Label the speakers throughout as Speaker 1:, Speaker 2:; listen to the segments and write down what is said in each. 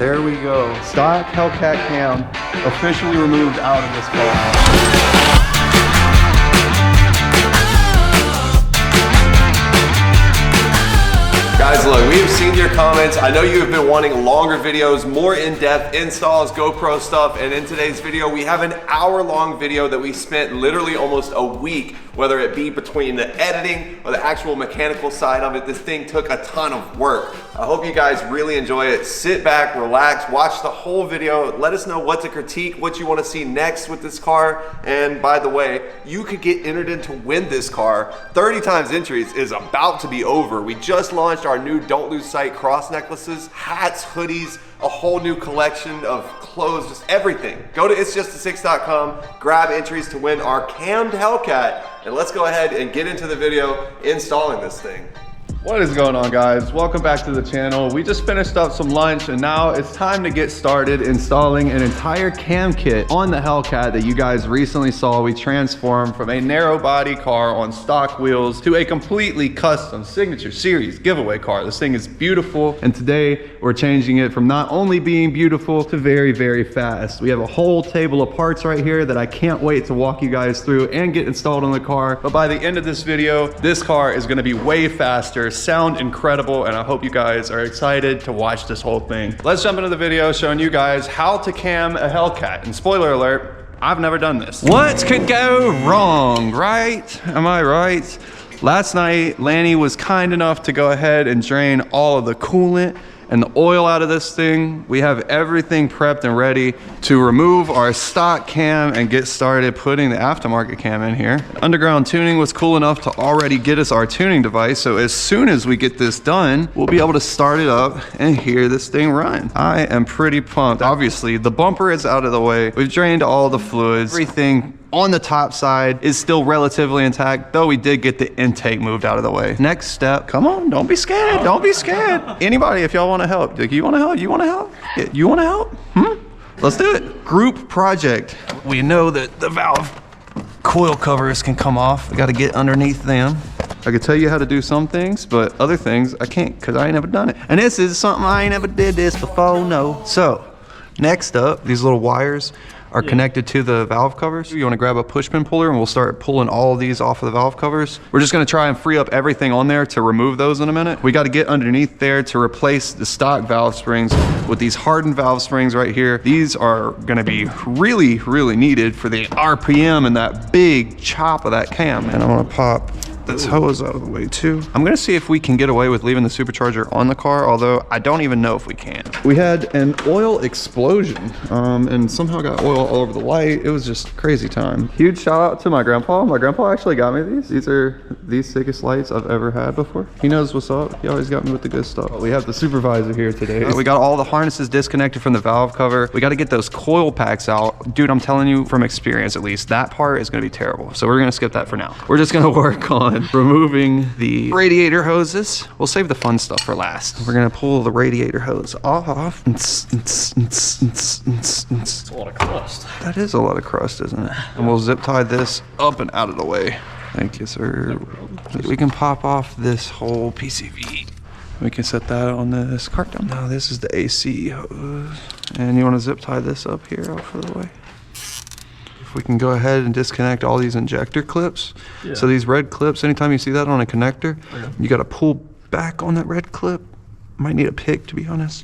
Speaker 1: there we go. Stock Hellcat cam officially removed out of this car.
Speaker 2: Guys, look, we've seen your comments. I know you have been wanting longer videos, more in-depth installs, GoPro stuff, and in today's video, we have an hour-long video that we spent literally almost a week, whether it be between the editing or the actual mechanical side of it. This thing took a ton of work. I hope you guys really enjoy it. Sit back, relax, watch the whole video. Let us know what to critique, what you want to see next with this car. And by the way, you could get entered in to win this car. 30 times entries is about to be over. We just launched our new Don't Lose Sight cross necklaces, hats, hoodies, a whole new collection of clothes, just everything. Go to itsjustasix.com, grab entries to win our cammed Hellcat, and let's go ahead and get into the video installing this thing.
Speaker 1: What is going on, guys? Welcome back to the channel. We just finished up some lunch and now it's time to get started installing an entire cam kit on the Hellcat that you guys recently saw. We transformed from a narrow body car on stock wheels to a completely custom signature series giveaway car. This thing is beautiful, and today we're changing it from not only being beautiful to very, very fast. We have a whole table of parts right here that I can't wait to walk you guys through and get installed on the car. But by the end of this video, this car is gonna be way faster, sound incredible, and I hope you guys are excited to watch this whole thing. Let's jump into the video showing you guys how to cam a Hellcat. And spoiler alert, I've never done this. What could go wrong, right? Am I right? Last night, Lanny was kind enough to go ahead and drain all of the coolant and the oil out of this thing. We have everything prepped and ready to remove our stock cam and get started putting the aftermarket cam in here. Underground Tuning was cool enough to already get us our tuning device, so as soon as we get this done, we'll be able to start it up and hear this thing run. I am pretty pumped. Obviously, the bumper is out of the way. We've drained all the fluids. Everything on the top side is still relatively intact, though we did get the intake moved out of the way. Next step, come on, don't be scared, don't be scared. Anybody, if y'all wanna help, like, you wanna help, you wanna help? Yeah, you wanna help? Let's do it. Group project. We know that the valve coil covers can come off. We gotta get underneath them. I could tell you how to do some things, but other things I can't, cause I ain't never done it. And this is something I ain't never did this before, no. So, next up, these little wires are connected to the valve covers. You want to grab a push pin puller and we'll start pulling all of these off of the valve covers. We're just going to try and free up everything on there to remove those in a minute. We got to get underneath there to replace the stock valve springs with these hardened valve springs right here. These are going to be really, really needed for the RPM and that big chop of that cam. And I'm going to pop this hose out of the way too. I'm gonna see if we can get away with leaving the supercharger on the car, although I don't even know if we can. We had an oil explosion and somehow got oil all over the light. It was just crazy time. Huge shout out to my grandpa. My grandpa actually got me these. These are the sickest lights I've ever had before. He knows what's up. He always got me with the good stuff. We have the supervisor here today. We got all the harnesses disconnected from the valve cover. We got to get those coil packs out. Dude, I'm telling you from experience at least, that part is gonna be terrible. So we're gonna skip that for now. We're just gonna work on removing the radiator hoses. We'll save the fun stuff for last. We're gonna pull the radiator hose off. It's
Speaker 3: a lot of crust.
Speaker 1: That is a lot of crust, isn't it? And we'll zip tie this up and out of the way. Thank you, sir. We can pop off this whole PCV. We can set that on this cart down. Now this is the AC hose. And you wanna zip tie this up here off of the way. We can go ahead and disconnect all these injector clips. Yeah. So these red clips, anytime you see that on a connector, you got to pull back on that red clip. Might need a pick, to be honest.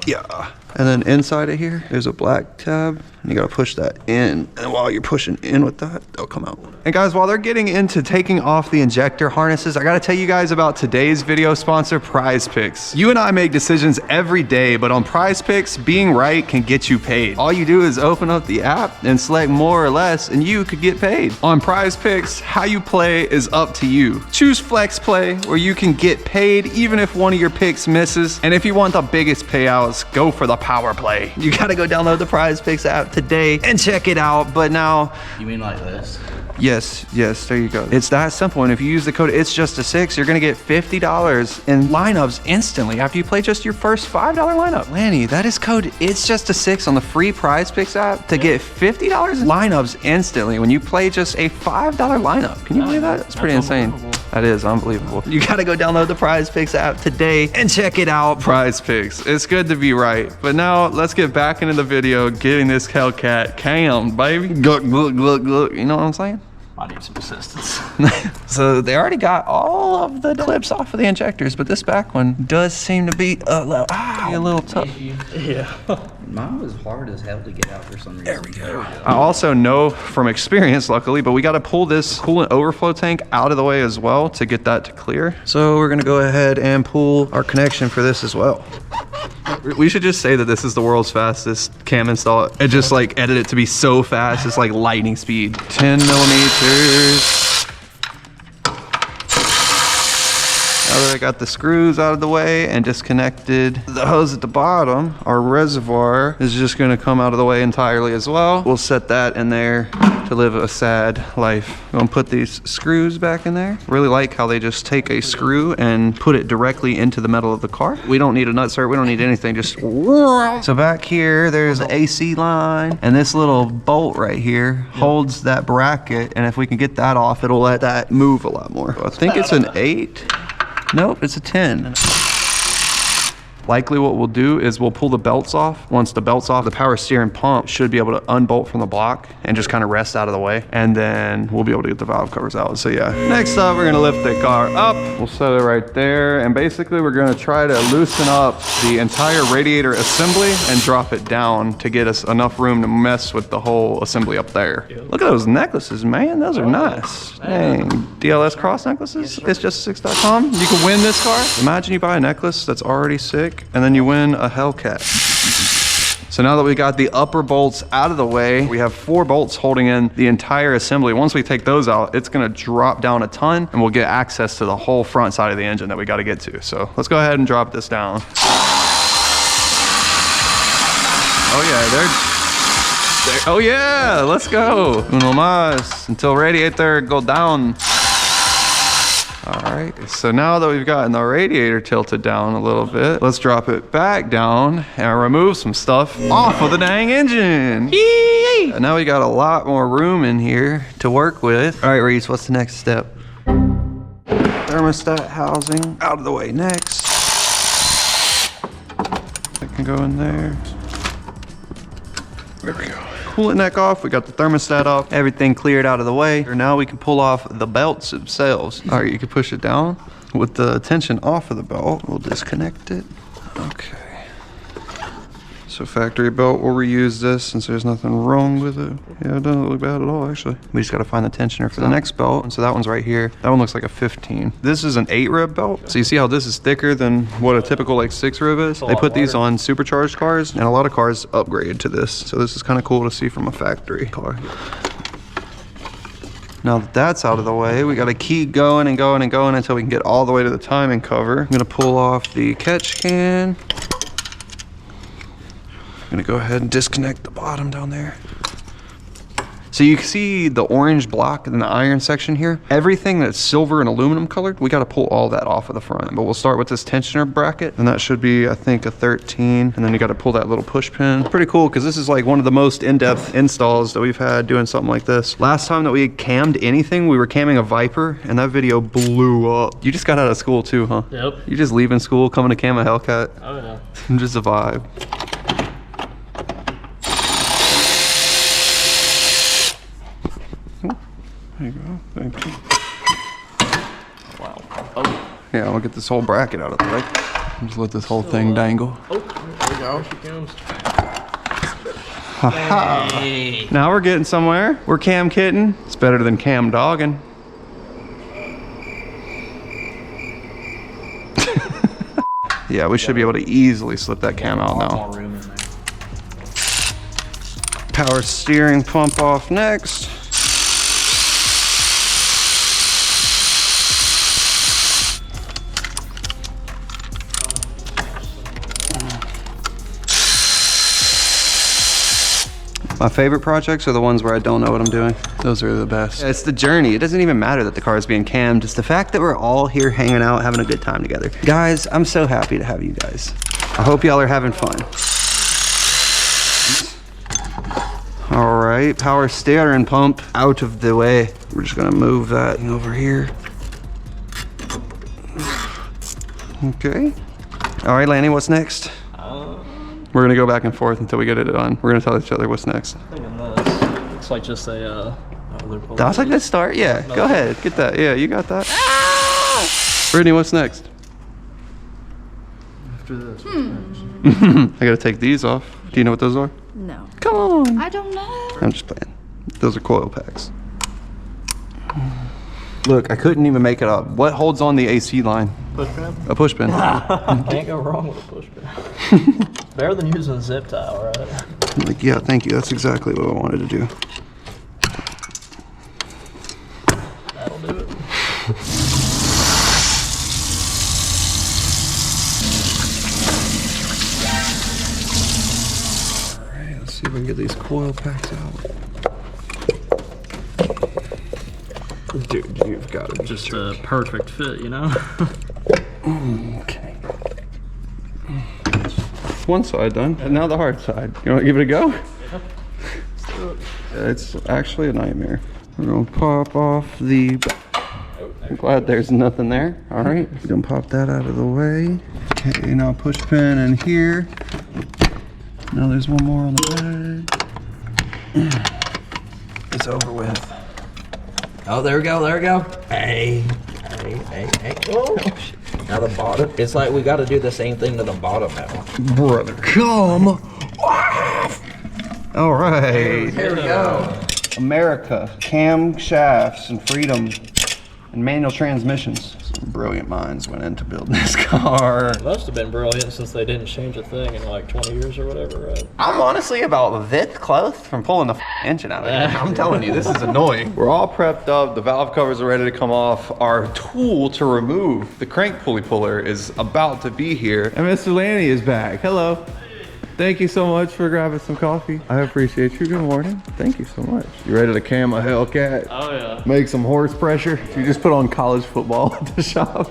Speaker 1: Yeah. And then inside of here, there's a black tab, and you gotta push that in. And while you're pushing in with that, they'll come out. And guys, while they're getting into taking off the injector harnesses, I gotta tell you guys about today's video sponsor, Prize Picks. You and I make decisions every day, but on Prize Picks, being right can get you paid. All you do is open up the app and select more or less, and you could get paid. On Prize Picks, how you play is up to you. Choose Flex Play, where you can get paid even if one of your picks misses. And if you want the biggest payouts, go for the power play. You gotta go download the Prize Picks app today and check it out. But now,
Speaker 3: you mean like this?
Speaker 1: Yes, there you go. It's that simple. And if you use the code IT'sJustA6, you're gonna get $50 in lineups instantly after you play just your first $5 lineup. Lanny, that is code IT'sJustA6 on the free Prize Picks app to get $50 in lineups instantly when you play just a $5 lineup. Can you believe that? That's pretty insane. That is unbelievable. You gotta go download the Prize Picks app today and check it out. Prize Picks. It's good to be right. But now let's get back into the video, getting this Hellcat cammed, baby. Look. You know what I'm saying?
Speaker 3: I need some assistance.
Speaker 1: So they already got all of the clips off of the injectors, but this back one does seem to be a little tough.
Speaker 3: Yeah. Mine was hard as hell to get out for some reason. There we go.
Speaker 1: I also know from experience, luckily, but we got to pull this coolant overflow tank out of the way as well to get that to clear. So we're going to go ahead and pull our connection for this as well. We should just say that this is the world's fastest cam install and just like edit it to be so fast. It's like lightning speed. 10 millimeters. Now that I got the screws out of the way and disconnected the hose at the bottom, our reservoir is just gonna come out of the way entirely as well. We'll set that in there to live a sad life. I'm gonna put these screws back in there. Really like how they just take a screw and put it directly into the metal of the car. We don't need a nutsert, we don't need anything, just so back here, there's the AC line, and this little bolt right here holds that bracket, and if we can get that off, it'll let that move a lot more. I think it's an 8. Nope, it's a 10. Likely what we'll do is we'll pull the belts off. Once the belt's off, the power steering pump should be able to unbolt from the block and just kind of rest out of the way. And then we'll be able to get the valve covers out. So yeah, next up, we're gonna lift the car up. We'll set it right there. And basically we're gonna try to loosen up the entire radiator assembly and drop it down to get us enough room to mess with the whole assembly up there. Yep. Look at those necklaces, man. Those are nice. Dang, DLS cross necklaces. It's just 6.com. You can win this car. Imagine you buy a necklace that's already sick, and then you win a Hellcat. So now that we got the upper bolts out of the way, we have 4 bolts holding in the entire assembly. Once we take those out, it's gonna drop down a ton and we'll get access to the whole front side of the engine that we gotta get to. So let's go ahead and drop this down. Oh yeah, oh yeah, let's go. Uno más until radiator go down. All right, so now that we've gotten the radiator tilted down a little bit, let's drop it back down and remove some stuff off of the dang engine. Yee! And now we got a lot more room in here to work with. All right, Reese, what's the next step? Thermostat housing out of the way next. That can go in there. There we go. Coolant neck off, we got the thermostat off, everything cleared out of the way. Now we can pull off the belts themselves. All right, you can push it down. With the tension off of the belt, we'll disconnect it. Okay. So factory belt, we'll reuse this since there's nothing wrong with it. Yeah, it doesn't look bad at all, actually. We just gotta find the tensioner for the next belt. And so that one's right here. That one looks like a 15. This is an 8-rib belt. So you see how this is thicker than what a typical like 6-rib is? They put these on supercharged cars, and a lot of cars upgrade to this. So this is kind of cool to see from a factory car. Now that that's out of the way, we gotta keep going and going and going until we can get all the way to the timing cover. I'm gonna pull off the catch can. I'm gonna go ahead and disconnect the bottom down there. So you can see the orange block in the iron section here. Everything that's silver and aluminum colored, we gotta pull all that off of the front. But we'll start with this tensioner bracket, and that should be, I think, a 13. And then you gotta pull that little push pin. Pretty cool, because this is like one of the most in-depth installs that we've had doing something like this. Last time that we cammed anything, we were camming a Viper, and that video blew up. You just got out of school too, huh?
Speaker 3: Yep.
Speaker 1: You just leaving school, coming to cam a Hellcat?
Speaker 3: Oh yeah.
Speaker 1: Just a vibe. There you go, thank you.
Speaker 3: Wow. Oh.
Speaker 1: Yeah, I'll get this whole bracket out of the way. Just let this whole thing dangle.
Speaker 3: Oh, there we go. Here she comes.
Speaker 1: Haha.
Speaker 3: Hey.
Speaker 1: Now we're getting somewhere. We're cam kitting. It's better than cam dogging. Yeah, we should be able to easily slip that cam out now.
Speaker 3: More room in there.
Speaker 1: Power steering pump off next. My favorite projects are the ones where I don't know what I'm doing. Those are the best. It's the journey. It doesn't even matter that the car is being cammed. It's the fact that we're all here hanging out, having a good time together. Guys, I'm so happy to have you guys. I hope y'all are having fun. All right, power steering pump out of the way. We're just gonna move that over here. Okay. All right, Lanny, what's next? We're gonna go back and forth until we get it done. We're gonna tell each other what's next.
Speaker 4: Thinking this looks like just a
Speaker 1: That's a good start. Yeah, go ahead, get that. Yeah, you got that. Brittany, what's next?
Speaker 4: after this.
Speaker 1: I gotta take these off. Do you know what those are?
Speaker 5: No.
Speaker 1: Come on.
Speaker 5: I don't know.
Speaker 1: I'm just playing. Those are coil packs. Look, I couldn't even make it up. What holds on the AC line?
Speaker 4: Push pin?
Speaker 1: A push pin.
Speaker 4: Can't go wrong with a push pin. Better than using a zip tie, right?
Speaker 1: Like, yeah, thank you. That's exactly what I wanted to do.
Speaker 4: That'll do it.
Speaker 1: Alright, let's see if we can get these coil packs out. Dude, you've got to
Speaker 4: Just a perfect fit, you know?
Speaker 1: Okay. One side done, and now the hard side. You want to give it a go?
Speaker 4: Yeah. Let's do it.
Speaker 1: It's actually a nightmare. We're gonna pop off the. I'm glad there's nothing there. All right, we're gonna pop that out of the way. Okay, now push pin in here. Now there's one more on the back. It's over with.
Speaker 3: Oh, there we go, there we go. Hey. Oh, shit. Now the bottom, it's like we got to do the same thing to the bottom now.
Speaker 1: Brother, come. All right.
Speaker 3: There we go.
Speaker 1: America, camshafts and freedom and manual transmissions. Some brilliant minds went into building this car.
Speaker 4: It must have been brilliant since they didn't change a thing in like 20 years or whatever, right?
Speaker 1: I'm honestly about this close from pulling the engine out of here. I'm telling you, this is annoying. We're all prepped up. The valve covers are ready to come off. Our tool to remove the crank pulley puller is about to be here. And Mr. Lanny is back. Hello. Thank you so much for grabbing some coffee. I appreciate you. Good morning. Thank you so much. You ready to cam a Hellcat?
Speaker 4: Oh yeah.
Speaker 1: Make some horse pressure? You just put on college football at the shop.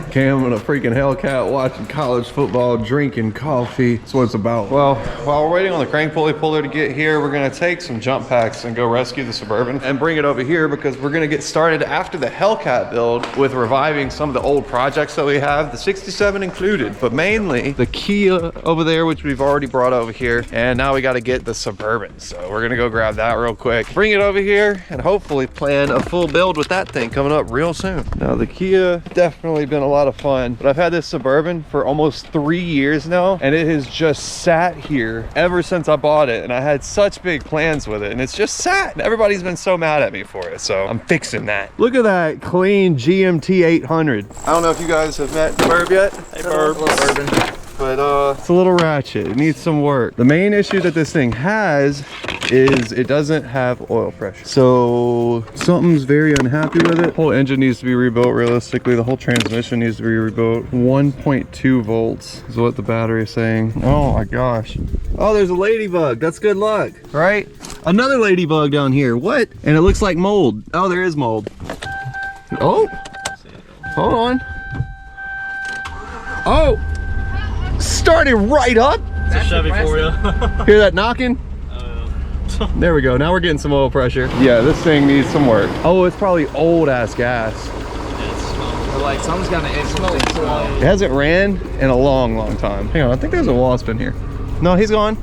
Speaker 1: Camming a freaking Hellcat, watching college football, drinking coffee. That's what it's about. Well, while we're waiting on the crank pulley puller to get here, we're gonna take some jump packs and go rescue the Suburban and bring it over here because we're gonna get started after the Hellcat build with reviving some of the old projects that we have, the 67 included, but mainly the Kia over there, which we've already brought over here. And now we gotta get the Suburban. So we're gonna go grab that real quick, bring it over here, and hopefully plan a full build with that thing coming up real soon. Now the Kia, definitely been a lot of fun, but I've had this Suburban for almost 3 years now, and it has just sat here ever since I bought it, and I had such big plans with it, and it's just sat, and everybody's been so mad at me for it, so I'm fixing that. Look at that clean GMT 800. I don't know if you guys have met Burb yet.
Speaker 4: Hey, Burb.
Speaker 1: But it's a little ratchet. It needs some work. The main issue that this thing has is it doesn't have oil pressure. So something's very unhappy with it. Whole engine needs to be rebuilt realistically. The whole transmission needs to be rebuilt. 1.2 volts is what the battery is saying. Oh my gosh. Oh, there's a ladybug. That's good luck, right? Another ladybug down here. What? And it looks like mold. Oh, there is mold. Oh, hold on. Oh. Started right up.
Speaker 4: It's a Chevy for you.
Speaker 1: Hear that knocking? There we go. Now we're getting some oil pressure. Yeah, this thing needs some work. Oh, it's probably old ass gas.
Speaker 3: But like something's got an interesting smell.
Speaker 1: It hasn't ran in a long time. Hang on, I think there's a wasp in here. No, he's gone.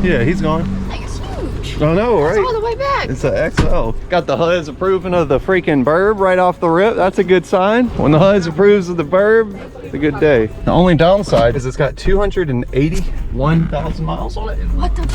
Speaker 1: Yeah, he's gone.
Speaker 5: That is huge.
Speaker 1: I know, right?
Speaker 5: It's all the way back.
Speaker 1: It's an XL. Got the HUDs approving of the freaking Burb right off the rip. That's a good sign. When the HUDs approves of the Burb, it's a good day. The only downside is it's got 281,000 miles on it.
Speaker 5: What the?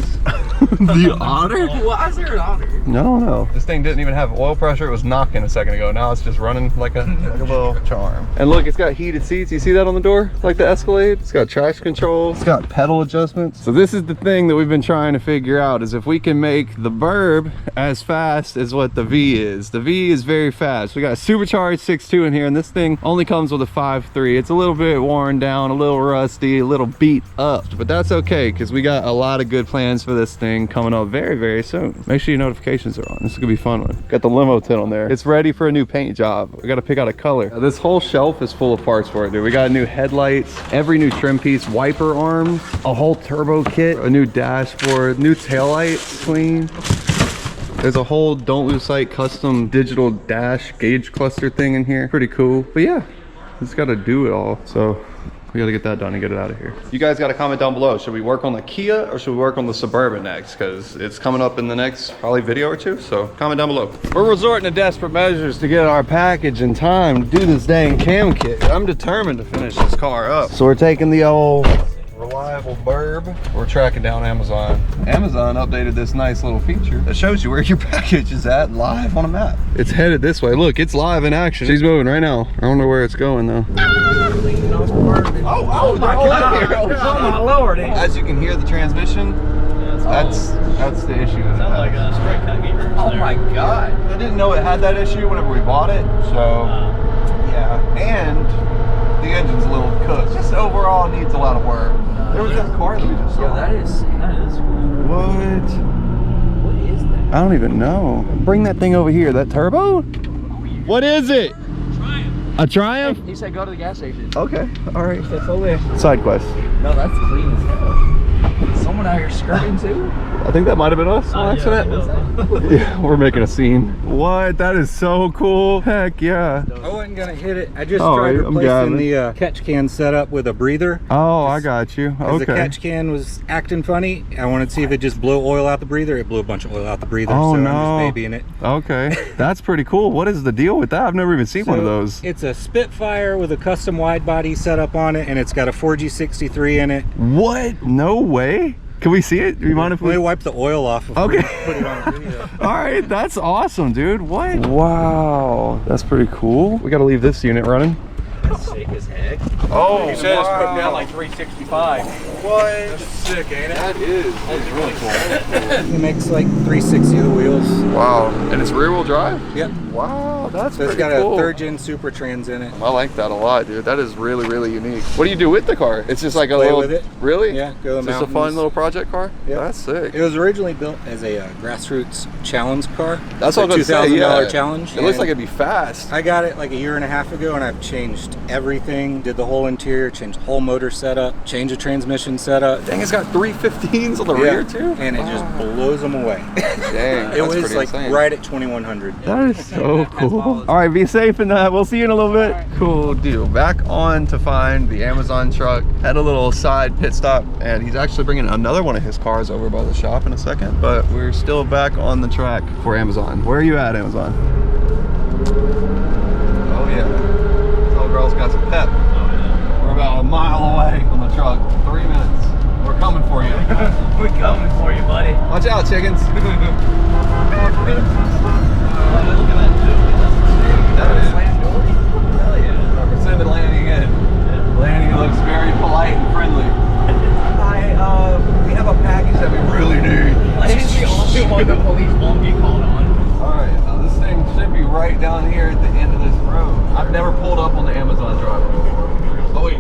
Speaker 1: The Otter?
Speaker 3: Why is there an otter?
Speaker 1: No. This thing didn't even have oil pressure. It was knocking a second ago. Now it's just running like a little charm. And look, it's got heated seats. You see that on the door? Like the Escalade? It's got traction control. It's got pedal adjustments. So this is the thing that we've been trying to figure out is if we can make the Burb as fast as what the V is. The V is very fast. We got a supercharged 6.2 in here, and this thing only comes with a 5.3. It's a little bit worn down, a little rusty, a little beat up, but that's okay because we got a lot of good plans for this thing coming up very soon. Make sure your notifications are on. This is gonna be a fun one. Got the limo tent on there. It's ready for a new paint job. We got to pick out a color. This whole shelf is full of parts for it, dude. We got new headlights, every new trim piece, wiper arms, a whole turbo kit, a new dashboard, new taillights clean. There's a whole don't lose sight custom digital dash gauge cluster thing in here. Pretty cool. But yeah, It's got to do it all. So we got to get that done and get it out of here. You guys got to comment down below. Should we work on the Kia or should we work on the Suburban next? Because it's coming up in the next probably video or two. So comment down below. We're resorting to desperate measures to get our package in time to do this dang cam kit. I'm determined to finish this car up. So we're taking the old reliable burb. We're tracking down Amazon. Amazon updated this nice little feature that shows you where your package is at live on a map. It's headed this way. Look, it's live in action. She's moving right now. I don't know where it's going though. Oh my God.
Speaker 4: Oh my Lord.
Speaker 1: As you can hear the transmission, that's the issue.
Speaker 4: Sounds like a straight cut gear.
Speaker 3: Oh my God.
Speaker 1: I didn't know it had that issue whenever we bought it, so yeah. And the engine's a little cooked. Just overall needs a lot of work. There was that car that we just saw.
Speaker 3: Yo, that is cool.
Speaker 1: What?
Speaker 3: What is that?
Speaker 1: I don't even know. Bring that thing over here. That turbo? What is it?
Speaker 4: Triumph.
Speaker 1: A Triumph?
Speaker 3: He said go to the gas station.
Speaker 1: Okay, all right.
Speaker 3: That's over there.
Speaker 1: Side quest.
Speaker 3: No, that's clean as hell. Someone out here skirting too?
Speaker 1: I think that might have been us on accident. Yeah, we're making a scene. What? That is so cool. Heck yeah.
Speaker 5: I wasn't gonna hit it. I just
Speaker 1: Oh,
Speaker 5: tried
Speaker 1: I'm
Speaker 5: replacing
Speaker 1: gathering.
Speaker 5: the catch can setup with a breather.
Speaker 1: Oh, I got you.
Speaker 5: Because the
Speaker 1: Okay.
Speaker 5: catch can was acting funny. I wanted to see if it just blew oil out the breather. It blew a bunch of oil out the breather.
Speaker 1: Oh,
Speaker 5: so
Speaker 1: no.
Speaker 5: I'm just babying it.
Speaker 1: Okay. That's pretty cool. What is the deal with that? I've never even seen one of
Speaker 5: So,
Speaker 1: those.
Speaker 5: It's a Spitfire with a custom wide body setup on it, and it's got a 4G63 in it.
Speaker 1: What? No way. Can we see it? Do you mind if
Speaker 5: We
Speaker 1: we?
Speaker 5: wipe the oil off before
Speaker 1: Okay.
Speaker 5: we put it on video.
Speaker 1: All right, that's awesome, dude. What? Wow, that's pretty cool. We got to leave this unit running.
Speaker 3: That's sick as heck.
Speaker 1: Oh,
Speaker 4: It says putting down like 365.
Speaker 1: what? That's sick, ain't it? That is really cool.
Speaker 5: It makes like 360 of the wheels.
Speaker 1: Wow, and it's rear-wheel drive?
Speaker 5: Yep.
Speaker 1: Wow, that's
Speaker 5: So it's
Speaker 1: pretty
Speaker 5: got
Speaker 1: cool.
Speaker 5: a 3rd gen Super Trans in it.
Speaker 1: I like that a lot, dude. That is really, really unique. What do you do with the car? It's just like a
Speaker 5: Play
Speaker 1: little.
Speaker 5: with it.
Speaker 1: Really?
Speaker 5: Yeah, go to the
Speaker 1: Just a fun
Speaker 5: mountains.
Speaker 1: little project car.
Speaker 5: Yep.
Speaker 1: That's sick.
Speaker 5: It was originally built as a grassroots challenge car.
Speaker 1: That's
Speaker 5: a
Speaker 1: what I was gonna say.
Speaker 5: $2,000
Speaker 1: Yeah.
Speaker 5: challenge.
Speaker 1: It looks
Speaker 5: and
Speaker 1: like it'd be fast.
Speaker 5: I got it like a year and a half ago, and I've changed everything. Did the whole interior, changed the whole motor setup, changed the transmission setup.
Speaker 1: Dang, it's got 315s on the rear too.
Speaker 5: And it just blows them away.
Speaker 1: Dang,
Speaker 5: It was like right at 2100.
Speaker 1: That is so cool. All right, be safe and we'll see you in a little bit. Cool deal. Back on to find the Amazon truck. Had a little side pit stop, and he's actually bringing another one of his cars over by the shop in a second. But we're still back on the track for Amazon. Where are you at, Amazon? Oh yeah. This old girl's got some pep. We're about a mile away on the truck. 3 minutes. We're coming for you.
Speaker 4: We're coming for you, buddy.
Speaker 1: Watch out, chickens. Represented landing in. Landing looks very polite and friendly. We have a package that we really need.
Speaker 4: The police won't get called on.
Speaker 1: Alright, now this thing should be right down here at the end of this road. I've never pulled up on the Amazon driver before. Oh wait.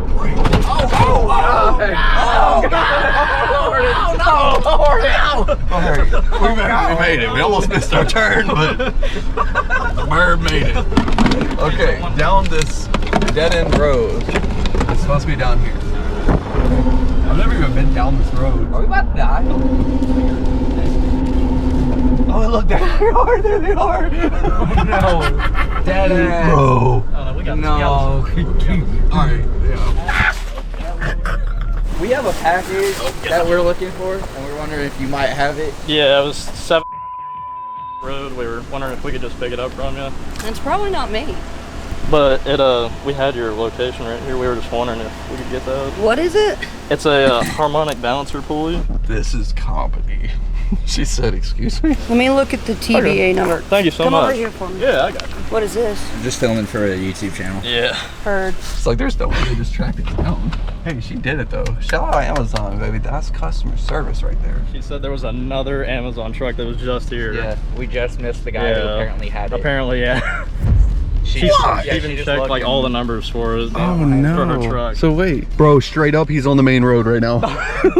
Speaker 1: We made it. We almost missed our turn, but the bird made it. Okay, down this dead-end road. It's supposed to be down here. I've never even been down this road.
Speaker 3: Are we about to die?
Speaker 1: Oh, look, there they are. There they are.
Speaker 3: No. Dead ass.
Speaker 1: Bro.
Speaker 4: Oh, no, we got
Speaker 3: No.
Speaker 1: All right. Yeah.
Speaker 3: We have a package that we're looking for, and we're wondering if you might have it.
Speaker 4: Yeah, it was 7 road. We were wondering if we could just pick it up from you.
Speaker 6: It's probably not me.
Speaker 4: But it we had your location right here. We were just wondering if we could get that.
Speaker 6: What is it?
Speaker 4: It's a harmonic balancer pulley.
Speaker 1: This is comedy. She said, "Excuse me."
Speaker 6: Let me look at the TBA number.
Speaker 4: Thank you so
Speaker 6: Come
Speaker 4: much.
Speaker 6: over here for me.
Speaker 4: Yeah, I got you.
Speaker 6: What is this?
Speaker 5: I'm just filming for a YouTube channel.
Speaker 4: Yeah.
Speaker 6: Heard.
Speaker 1: It's like there's no way they just tracked it down. Hey, she did it though. Shout out Amazon, baby. That's customer service right there.
Speaker 4: She said there was another Amazon truck that was just here.
Speaker 3: Yeah, we just missed the guy who apparently had it.
Speaker 4: Apparently, yeah. She even checked like all the numbers for it.
Speaker 1: Oh
Speaker 4: For
Speaker 1: no.
Speaker 4: her truck.
Speaker 1: So wait, bro, straight up, he's on the main road right now.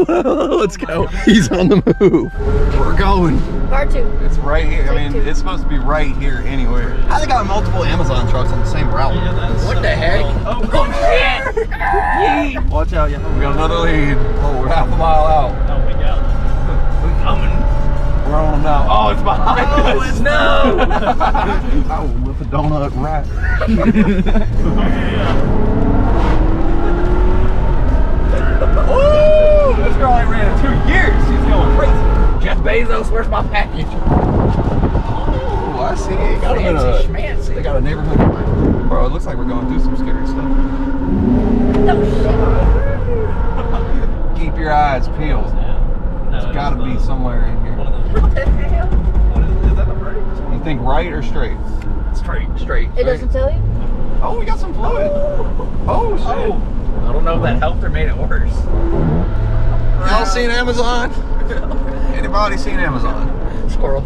Speaker 1: Let's go. He's on the move. We're going.
Speaker 6: Part 2.
Speaker 1: It's right here. I mean,
Speaker 6: Take 2.
Speaker 1: it's supposed to be right here anywhere. How they got multiple Amazon trucks on the same route?
Speaker 3: What the heck?
Speaker 4: Oh shit!
Speaker 1: Watch out, yeah. We got another lead. Oh, we're half a mile out.
Speaker 4: Oh, we got it. We're coming.
Speaker 1: We're on them now. Oh, it's behind us.
Speaker 4: No!
Speaker 1: I will whip a donut right.
Speaker 3: knows where's my package.
Speaker 1: Oh, I see. Got
Speaker 3: Fancy schmancy.
Speaker 1: they got a neighborhood. Bro, it looks like we're going through some scary stuff. Keep your eyes peeled. It's got to be somewhere in here.
Speaker 3: What the hell? Is that the brakes?
Speaker 1: You think right or straight?
Speaker 3: Straight.
Speaker 6: It doesn't tell you?
Speaker 1: Oh, we got some fluid. Oh, shit.
Speaker 3: Oh, I don't know if that helped or made it worse.
Speaker 1: Y'all seen Amazon? Anybody seen Amazon?
Speaker 3: Squirrel.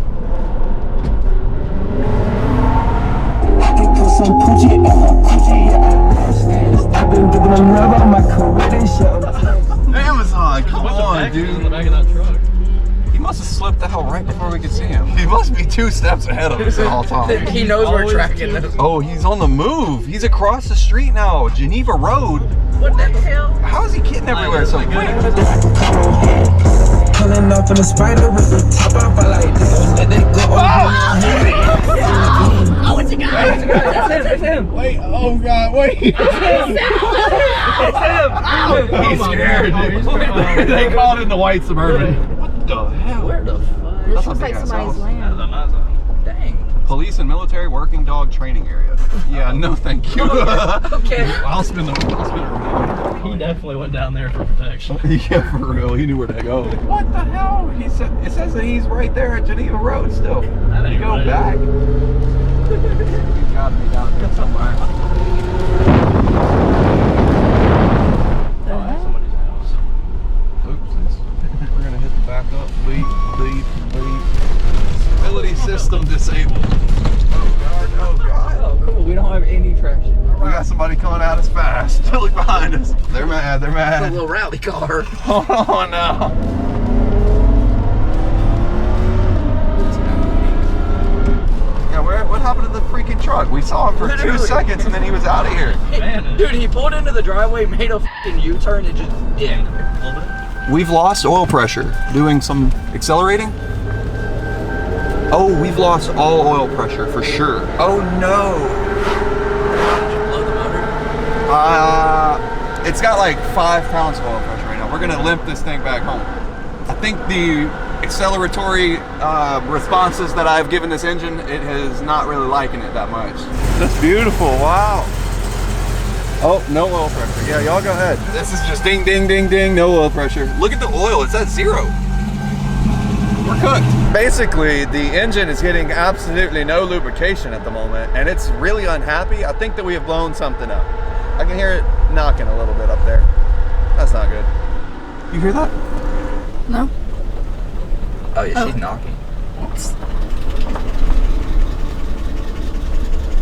Speaker 1: Amazon, come on,
Speaker 4: In the
Speaker 1: dude.
Speaker 4: back of that truck.
Speaker 1: He must have slipped out right before we could see him. He must be 2 steps ahead of us the whole time.
Speaker 3: He knows we're tracking this.
Speaker 1: Oh, he's on the move. He's across the street now, Geneva Road.
Speaker 3: What the hell?
Speaker 1: How is he getting everywhere so quick?
Speaker 7: Pulling off in the spider with the top off, I like this. Let it go.
Speaker 3: Oh, it's a guy. That's him.
Speaker 1: Wait, oh God, wait.
Speaker 3: It's him.
Speaker 1: He's scared, dude. They called it the white Suburban. What the hell?
Speaker 3: Where the fuck?
Speaker 6: This looks like somebody's land.
Speaker 3: Dang.
Speaker 1: Police and military working dog training area. Yeah, no thank you.
Speaker 3: Okay.
Speaker 4: I'll spin the remote. He definitely went down there for protection.
Speaker 1: Yeah, for real. He knew where to go. What the hell? He said it says that he's right there at Geneva Road still.
Speaker 4: That ain't
Speaker 1: Go
Speaker 4: right.
Speaker 1: back. He's got to be down there somewhere.
Speaker 4: Oh, that's somebody's house.
Speaker 1: Oops. We're gonna hit the back up. Lead. Stability system disabled. Oh God, oh God.
Speaker 3: Oh, cool. We don't have any traction.
Speaker 1: We got somebody coming at us fast. Look behind us. They're mad, they're
Speaker 3: It's a
Speaker 1: mad.
Speaker 3: little rally car.
Speaker 1: Oh no. Yeah, what happened to the freaking truck? We saw him for 2
Speaker 3: Literally.
Speaker 1: seconds and then he was out of here.
Speaker 4: Man,
Speaker 3: Dude, he pulled into the driveway, made a fucking U-turn, and just
Speaker 1: We've lost oil pressure doing some accelerating. Oh, we've lost all oil pressure for sure. Oh no.
Speaker 3: blow the motor.
Speaker 1: It's got like 5 pounds of oil pressure right now. We're gonna limp this thing back home. I think the acceleratory responses that I've given this engine, it has not really liking it that much. That's beautiful, wow. Oh, no oil pressure. Yeah, y'all go ahead. This is just ding, ding, ding, ding, no oil pressure. Look at the oil, it's at 0. We're cooked. Basically, the engine is getting absolutely no lubrication at the moment, and it's really unhappy. I think that we have blown something up. I can hear it knocking a little bit up there. That's not good. You hear that?
Speaker 6: No.
Speaker 3: Oh yeah, she's knocking.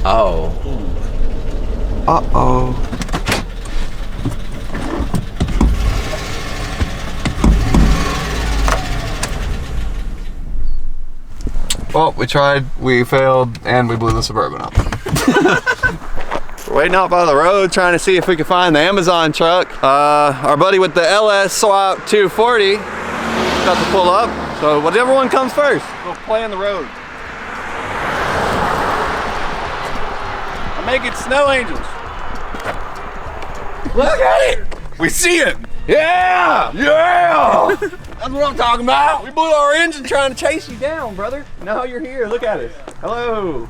Speaker 3: Oh.
Speaker 1: Uh-oh. Well, we tried, we failed, and we blew the Suburban up. We're waiting out by the road trying to see if we can find the Amazon truck. Our buddy with the LS Swap 240 got to pull up. So whatever one comes first, we'll play in the road. I'm making snow angels. Look at it! We see it! Yeah! Yeah! That's what I'm talking about! We blew our engine trying to chase you down, brother. Now you're here, look at us. Hello!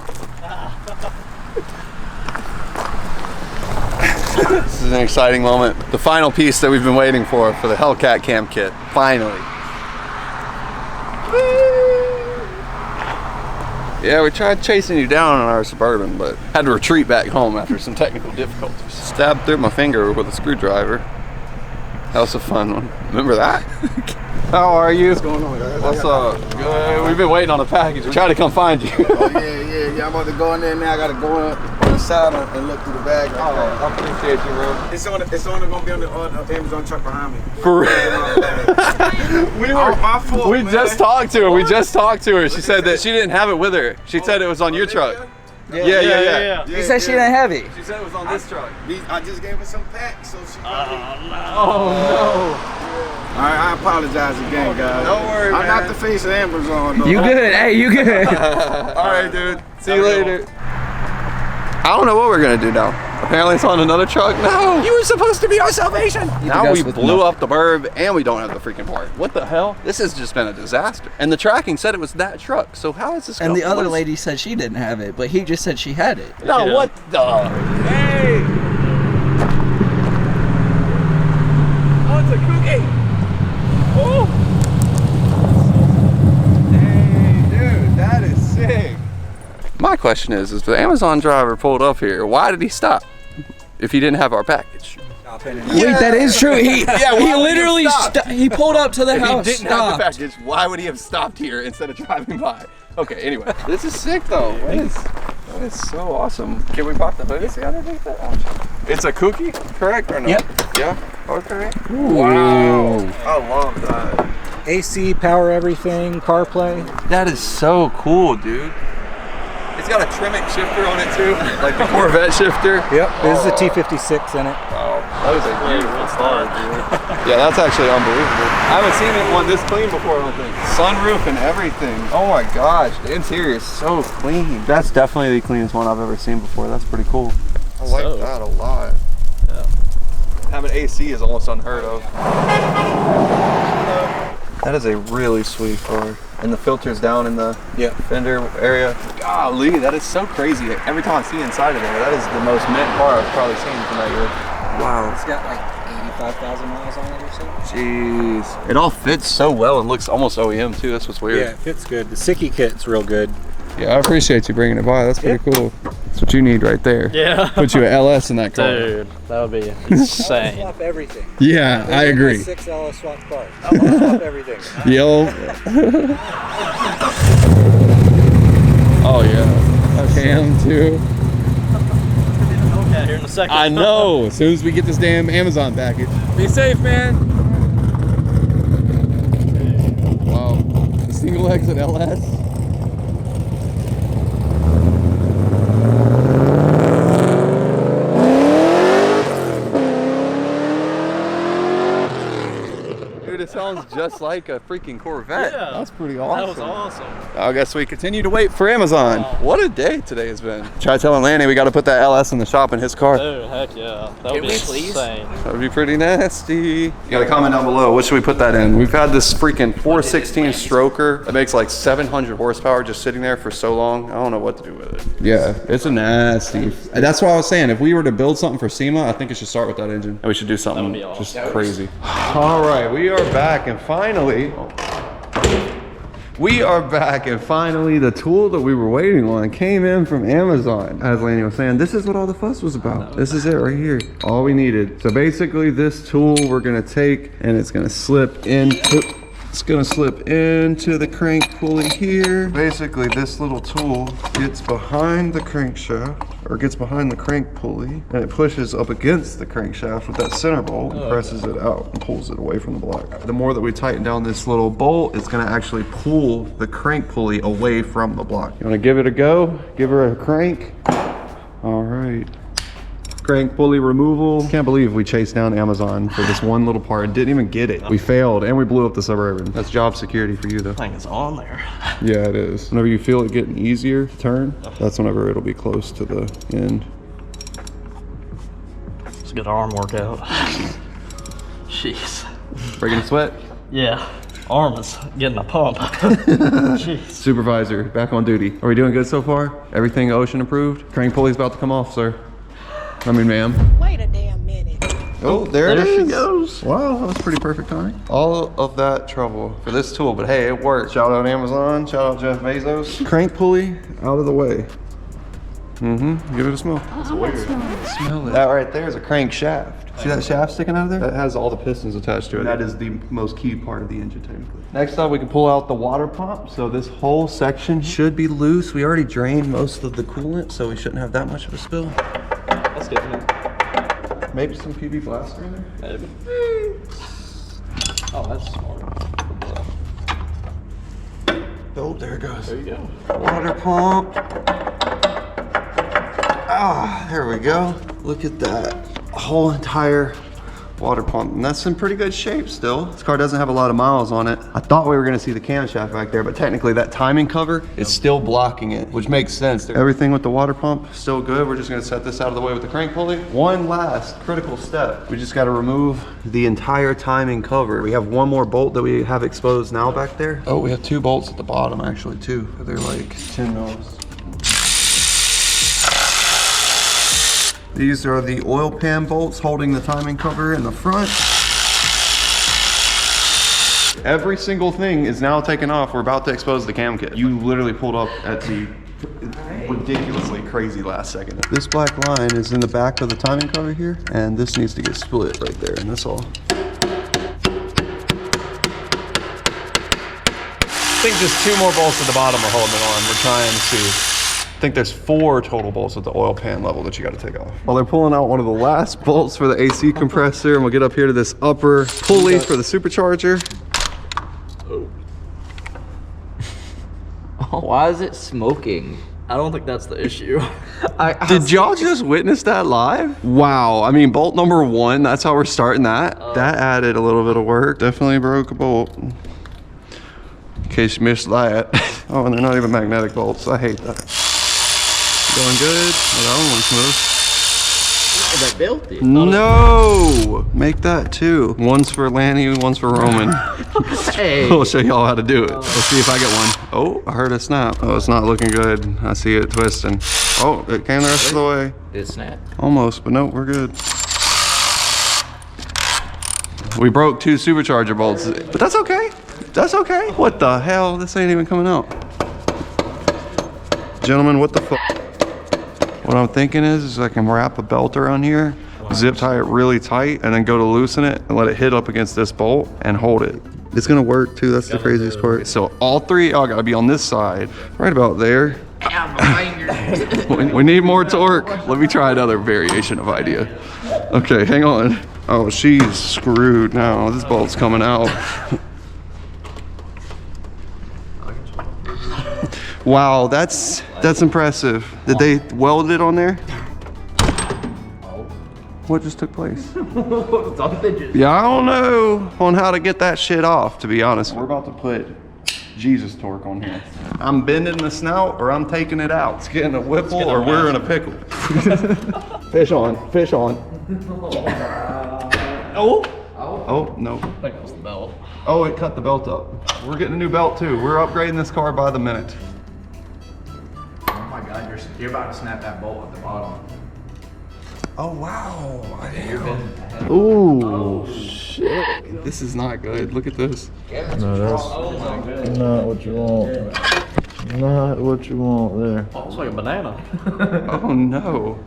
Speaker 1: This is an exciting moment. The final piece that we've been waiting for the Hellcat cam kit. Finally. Yeah, we tried chasing you down on our Suburban, but had to retreat back home after some technical difficulties. Stabbed through my finger with a screwdriver. That was a fun one. Remember that? How are you? What's going on, guys? What's up? Good. We've been waiting on the package. We tried to come find you.
Speaker 8: Oh, yeah. I'm about to go in there now. I got to go on the side and look through the bag.
Speaker 1: Oh, I appreciate you, bro.
Speaker 8: It's only going to be on the Amazon truck behind me.
Speaker 1: For real.
Speaker 8: My fault,
Speaker 1: We
Speaker 8: man.
Speaker 1: just talked to her. We just talked to her. She said that she didn't have it with her. She said it was on your truck. Yeah.
Speaker 3: You said she didn't have it.
Speaker 1: She said it was on this truck.
Speaker 8: I just gave her some packs, so she probably...
Speaker 1: Oh no.
Speaker 8: All right, I apologize again, guys.
Speaker 1: Don't worry,
Speaker 8: I'm
Speaker 1: man.
Speaker 8: not the face of Amazon, though.
Speaker 3: You good? Hey, you good?
Speaker 1: All right, dude. See you later. I don't know what we're gonna do now. I Apparently it's on another truck. No, you were supposed to be our salvation. Now we blew up the burb and we don't have the freaking part. What the hell? This has just been a disaster. And the tracking said it was that truck. So how is this going?
Speaker 3: And the other lady said she didn't have it, but he just said she had it.
Speaker 1: No,
Speaker 4: Yeah.
Speaker 1: what the? Hey! Oh, it's a cookie! Oh! Hey, dude, that is sick. My question is the Amazon driver pulled up here, why did he stop if he didn't have our package?
Speaker 3: Wait, that is true. He he literally he pulled up to the
Speaker 1: If
Speaker 3: house.
Speaker 1: he didn't have the package, why would he have stopped here instead of driving by? Okay, anyway, this is sick though. That is so awesome. Can we pop the hood? See underneath it? Oh, it's a cookie, correct or no?
Speaker 3: Yep.
Speaker 1: Yeah. Okay. Wow. I love that.
Speaker 5: AC, power everything, CarPlay.
Speaker 1: That is so cool, dude. It's got a Tremec shifter on it too, like the Corvette shifter.
Speaker 5: Yep, this is a T56 in it.
Speaker 1: Wow, that is a beautiful car, dude. Yeah, that's actually unbelievable. I haven't seen it one this clean before, I don't think. Sunroof and everything. Oh my gosh, the interior is so clean. That's definitely the cleanest one I've ever seen before. That's pretty cool. I like that a lot. Yeah. Having AC is almost unheard of. That is a really sweet car. And the filter's down in the fender area. Golly, that is so crazy. Every time I see inside of there, that is the most mint car I've probably seen from that year. Wow.
Speaker 5: It's got like 85,000 miles on it or so.
Speaker 1: Jeez. It all fits so well and looks almost OEM too. That's what's weird.
Speaker 5: Yeah, it fits good. The Sicky kit's real good.
Speaker 1: Yeah, I appreciate you bringing it by. That's pretty cool. That's what you need right there.
Speaker 4: Yeah.
Speaker 1: Put you an LS in that car.
Speaker 4: Dude, that would be insane.
Speaker 5: Swap everything.
Speaker 1: Yeah, I agree.
Speaker 5: 6 LS swap cars. I want to swap everything.
Speaker 1: Yo. Oh yeah. Cam too.
Speaker 4: Okay, here in a second.
Speaker 1: I know. As soon as we get this damn Amazon package. Be safe, man. Wow. The single exit LS. It sounds just like a freaking Corvette.
Speaker 4: Yeah.
Speaker 1: That's pretty awesome.
Speaker 4: That was awesome.
Speaker 1: I guess we continue to wait for Amazon. What a day today has been. Try telling Lanny we got to put that LS in the shop in his car.
Speaker 4: Dude, heck yeah. That would be insane.
Speaker 1: That would be pretty nasty. You got to comment down below. What should we put that in? We've had this freaking 416 stroker that makes like 700 horsepower just sitting there for so long. I don't know what to do with it. Yeah, it's a nasty. That's what I was saying. If we were to build something for SEMA, I think it should start with that engine. And we should do something just crazy. All right, we are back and finally, the tool that we were waiting on came in from Amazon. As Lanny was saying, this is what all the fuss was about. This is it right here. All we needed. So basically this tool we're gonna take and it's gonna slip into the crank pulley here. Basically this little tool gets behind the crankshaft, or gets behind the crank pulley, and it pushes up against the crankshaft with that center bolt and presses it out and pulls it away from the block. The more that we tighten down this little bolt, it's gonna actually pull the crank pulley away from the block. You wanna give it a go? Give her a crank? All right. Crank pulley removal. Can't believe we chased down Amazon for this one little part and didn't even get it. We failed and we blew up the Suburban. That's job security for you though.
Speaker 4: Thing is on there.
Speaker 1: Yeah, it is. Whenever you feel it getting easier to turn, that's whenever it'll be close to the end.
Speaker 4: It's a good arm workout. Jeez.
Speaker 1: Breaking a sweat?
Speaker 4: Yeah. Arm is getting a pump. Jeez.
Speaker 1: Supervisor, back on duty. Are we doing good so far? Everything ocean approved? Crank pulley's about to come off, sir. I mean, ma'am.
Speaker 6: Wait a damn minute.
Speaker 1: Oh, there it is.
Speaker 4: she goes.
Speaker 1: Wow, that was pretty perfect timing. All of that trouble for this tool, but hey, it worked. Shout out Amazon, shout out Jeff Bezos. Crank pulley out of the way. Give it a smell.
Speaker 6: That's weird.
Speaker 1: Smell it. That right there is a crank shaft. See that shaft sticking out of there? That has all the pistons attached to it. That is the most key part of the engine technically. Next up, we can pull out the water pump. So this whole section should be loose. We already drained most of the coolant, so we shouldn't have that much of a spill.
Speaker 4: That's good.
Speaker 1: Maybe some PB blaster in there?
Speaker 4: Maybe. Oh, that's smart.
Speaker 1: Oh, there it goes.
Speaker 4: There you go.
Speaker 1: Water pump. Ah, there we go. Look at that. Whole entire water pump, and that's in pretty good shape still. This car doesn't have a lot of miles on it. I thought we were gonna see the camshaft back there, but technically that timing cover is still blocking it, which makes sense. Everything with the water pump, still good. We're just gonna set this out of the way with the crank pulley. One last critical step. We just gotta remove the entire timing cover. We have one more bolt that we have exposed now back there. Oh, we have 2 bolts at the bottom actually too. They're like 10 mils. These are the oil pan bolts holding the timing cover in the front. Every single thing is now taken off. We're about to expose the cam kit. You literally pulled up at the ridiculously crazy last second. This black line is in the back of the timing cover here, and this needs to get split right there, and that's all. I think just 2 more bolts at the bottom are holding it on. We're trying to. I think there's 4 total bolts at the oil pan level that you got to take off. Well, they're pulling out one of the last bolts for the AC compressor, and we'll get up here to this upper pulley for the supercharger.
Speaker 3: Oh, why is it smoking?
Speaker 4: I don't think that's the issue.
Speaker 1: Did y'all just witness that live? Wow, I mean, bolt number 1, that's how we're starting that. That added a little bit of work. Definitely broke a bolt. In case you missed that. Oh, and they're not even magnetic bolts. I hate that. Going good. Oh, that one went smooth.
Speaker 3: That built it.
Speaker 1: No! Make that 2. One's for Lanny, one's for Roman.
Speaker 3: Hey.
Speaker 1: We'll show y'all how to do it. Let's see if I get one. Oh, I heard a snap. Oh, it's not looking good. I see it twisting. Oh, it came the rest of the way.
Speaker 3: It snapped.
Speaker 1: Almost, but no, we're good. We broke 2 supercharger bolts, but that's okay. That's okay. What the hell? This ain't even coming out. Gentlemen, what the fuck? What I'm thinking is I can wrap a belt around here, zip tie it really tight, and then go to loosen it and let it hit up against this bolt and hold it. It's gonna work too, that's the craziest part. So all 3 y'all gotta be on this side, right about there. We need more torque. Let me try another variation of idea. Okay, hang on. Oh, she's screwed now. This bolt's coming out. Wow, that's impressive. Did they weld it on there? What just took place? Yeah, I don't know on how to get that shit off, to be honest. We're about to put Jesus torque on here. I'm bending the snout or I'm taking it out. It's getting a whipple or we're in a pickle. Fish on, fish on. Oh, no.
Speaker 4: I think that was the belt.
Speaker 1: Oh, it cut the belt up. We're getting a new belt too. We're upgrading this car by the minute.
Speaker 9: Oh my God, you're about to snap that bolt at the bottom.
Speaker 1: Oh wow. Ooh, shit. This is not good. Look at this.
Speaker 4: No, that's not what you want. Not what you want there. Oh, it's like a banana.
Speaker 1: Oh no.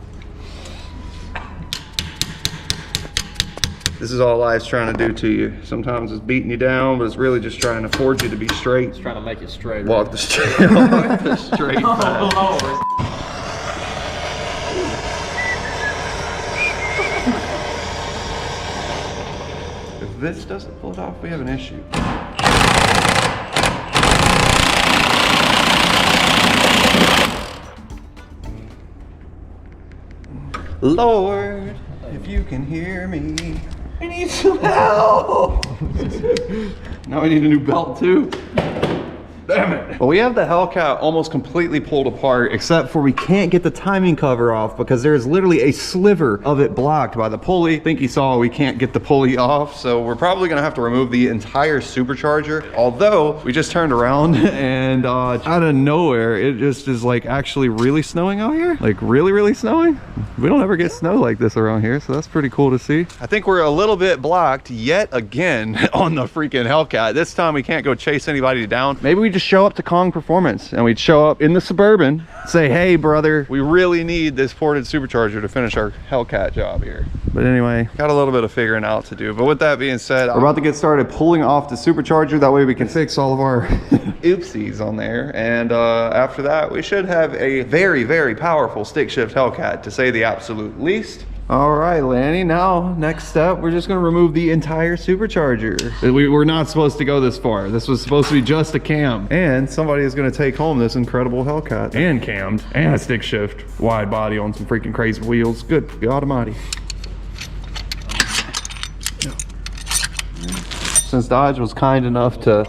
Speaker 1: This is all life's trying to do to you. Sometimes it's beating you down, but it's really just trying to force you to be straight.
Speaker 4: It's trying to make it straight.
Speaker 1: Walk the straight, walk the straight path. If this doesn't pull it off, we have an issue. Lord, if you can hear me, I need some help. Now I need a new belt too. Damn it. Well, we have the Hellcat almost completely pulled apart, except for we can't get the timing cover off because there's literally a sliver of it blocked by the pulley. I think you saw we can't get the pulley off, so we're probably gonna have to remove the entire supercharger. Although we just turned around and out of nowhere, it just is like actually really snowing out here. Like really snowing. We don't ever get snow like this around here, so that's pretty cool to see. I think we're a little bit blocked yet again on the freaking Hellcat. This time we can't go chase anybody down. Maybe we just show up to Kong Performance and we'd show up in the Suburban, say, hey brother, we really need this ported supercharger to finish our Hellcat job here. But anyway, got a little bit of figuring out to do. But with that being said, we're about to get started pulling off the supercharger. That way we can fix all of our oopsies on there. And after that, we should have a very powerful stick shift Hellcat, to say the absolute least. All right, Lanny, now next step, we're just gonna remove the entire supercharger. We were not supposed to go this far. This was supposed to be just a cam. And somebody is gonna take home this incredible Hellcat. And cammed, and a stick shift, wide body on some freaking crazy wheels. Good God almighty. since Dodge was kind enough to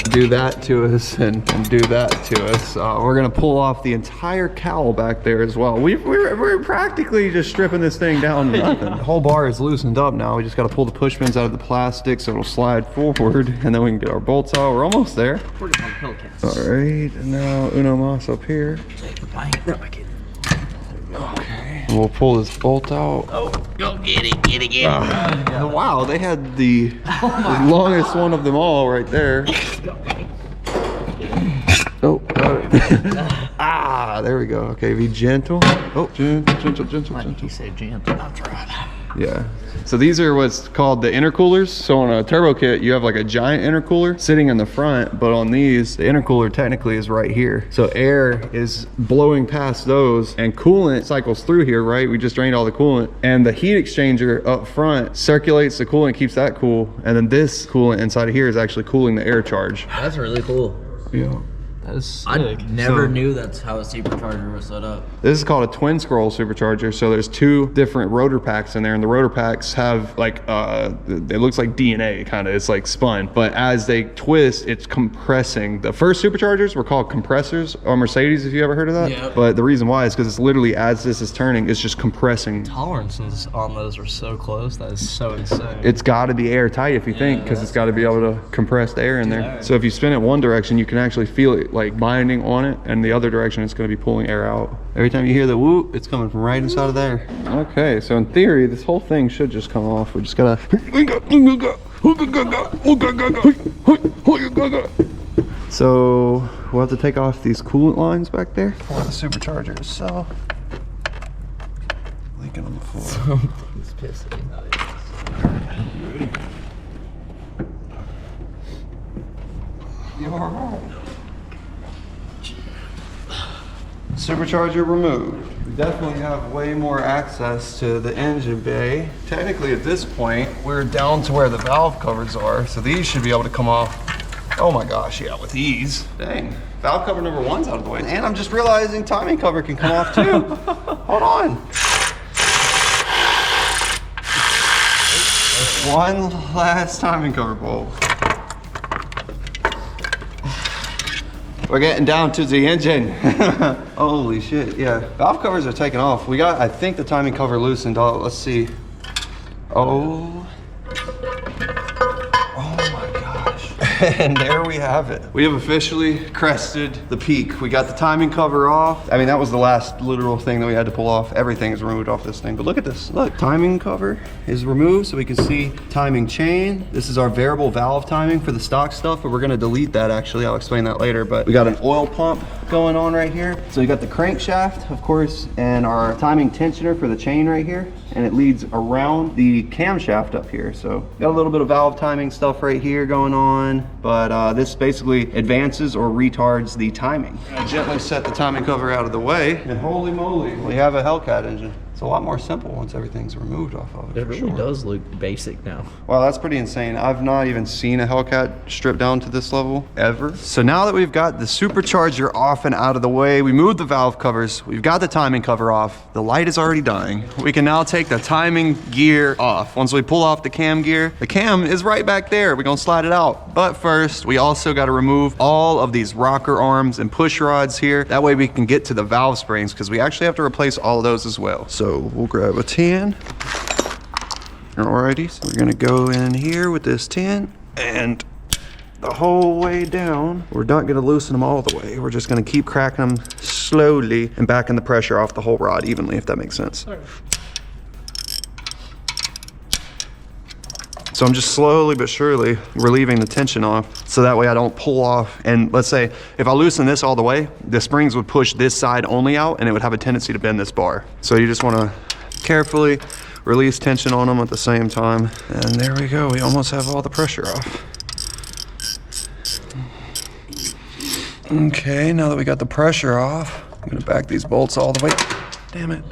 Speaker 1: do that to us and do that to us, we're gonna pull off the entire cowl back there as well. We're practically just stripping this thing down to nothing. The whole bar is loosened up now. We just gotta pull the push pins out of the plastic so it'll slide forward, and then we can get our bolts out. We're almost there.
Speaker 3: We're going Hellcats.
Speaker 1: All right, and now Uno Mas up here.
Speaker 3: Okay.
Speaker 1: And we'll pull this bolt out.
Speaker 3: Oh, go get it.
Speaker 1: Wow, they had the longest one of them all right there. Oh, got it. Ah, there we go. Okay, be gentle. Oh, gentle.
Speaker 3: He said gentle. I'm trying.
Speaker 1: Yeah. So these are what's called the intercoolers. So on a turbo kit, you have like a giant intercooler sitting in the front, but on these, the intercooler technically is right here. So air is blowing past those and coolant cycles through here, right? We just drained all the coolant, and the heat exchanger up front circulates the coolant, keeps that cool. And then this coolant inside of here is actually cooling the air charge.
Speaker 3: That's really cool.
Speaker 1: Yeah.
Speaker 3: I never knew that's how a supercharger was set up.
Speaker 1: This is called a twin scroll supercharger. So there's two different rotor packs in there, and the rotor packs have like it looks like DNA kind of. It's like spun, but as they twist, it's compressing. The first superchargers were called compressors, or Mercedes, if you ever heard of that.
Speaker 10: Yeah.
Speaker 1: But the reason why is because it's literally, as this is turning, it's just compressing.
Speaker 10: Tolerances on those are so close. That is so insane.
Speaker 1: It's got to be airtight if you think, because it's got to be able to compress the air in there. So if you spin it one direction, you can actually feel it like binding on it, and the other direction it's going to be pulling air out. Every time you hear the whoop, it's coming from right inside of there. Okay, so in theory, this whole thing should just come off. We just gotta. So we'll have to take off these coolant lines back there for the superchargers. So leaking on the floor.
Speaker 3: He's pissing.
Speaker 1: Supercharger removed. We definitely have way more access to the engine bay. Technically at this point, we're down to where the valve covers are, so these should be able to come off. Oh my gosh, yeah, with ease. Dang, valve cover number 1's out of the way. And I'm just realizing timing cover can come off too. Hold on. One last timing cover bolt. We're getting down to the engine. Holy shit, yeah. Valve covers are taking off. We got, I think, the timing cover loosened. Oh, let's see. Oh my gosh. And there we have it. We have officially crested the peak. We got the timing cover off. I mean, that was the last literal thing that we had to pull off. Everything is removed off this thing. But look at this. Look, timing cover is removed so we can see timing chain. This is our variable valve timing for the stock stuff, but we're gonna delete that actually. I'll explain that later. But we got an oil pump going on right here. So you got the crankshaft, of course, and our timing tensioner for the chain right here. And it leads around the camshaft up here. So got a little bit of valve timing stuff right here going on, but this basically advances or retards the timing. I gently set the timing cover out of the way, and holy moly, we have a Hellcat engine. It's a lot more simple once everything's removed off of it.
Speaker 3: It really does look basic now.
Speaker 1: Wow, that's pretty insane. I've not even seen a Hellcat stripped down to this level ever. So now that we've got the supercharger off and out of the way, we moved the valve covers, we've got the timing cover off, the light is already dying. We can now take the timing gear off. Once we pull off the cam gear, the cam is right back there. We're gonna slide it out. But first, we also gotta remove all of these rocker arms and push rods here. That way we can get to the valve springs, because we actually have to replace all of those as well. So we'll grab a 10. Alrighty, so we're gonna go in here with this 10 and the whole way down. We're not gonna loosen them all the way. We're just gonna keep cracking them slowly and backing the pressure off the whole rod evenly, if that makes sense. So I'm just slowly but surely relieving the tension off, so that way I don't pull off. And let's say if I loosen this all the way, the springs would push this side only out and it would have a tendency to bend this bar. So you just wanna carefully release tension on them at the same time. And there we go, we almost have all the pressure off. Okay, now that we got the pressure off, I'm gonna back these bolts all the way. Damn it.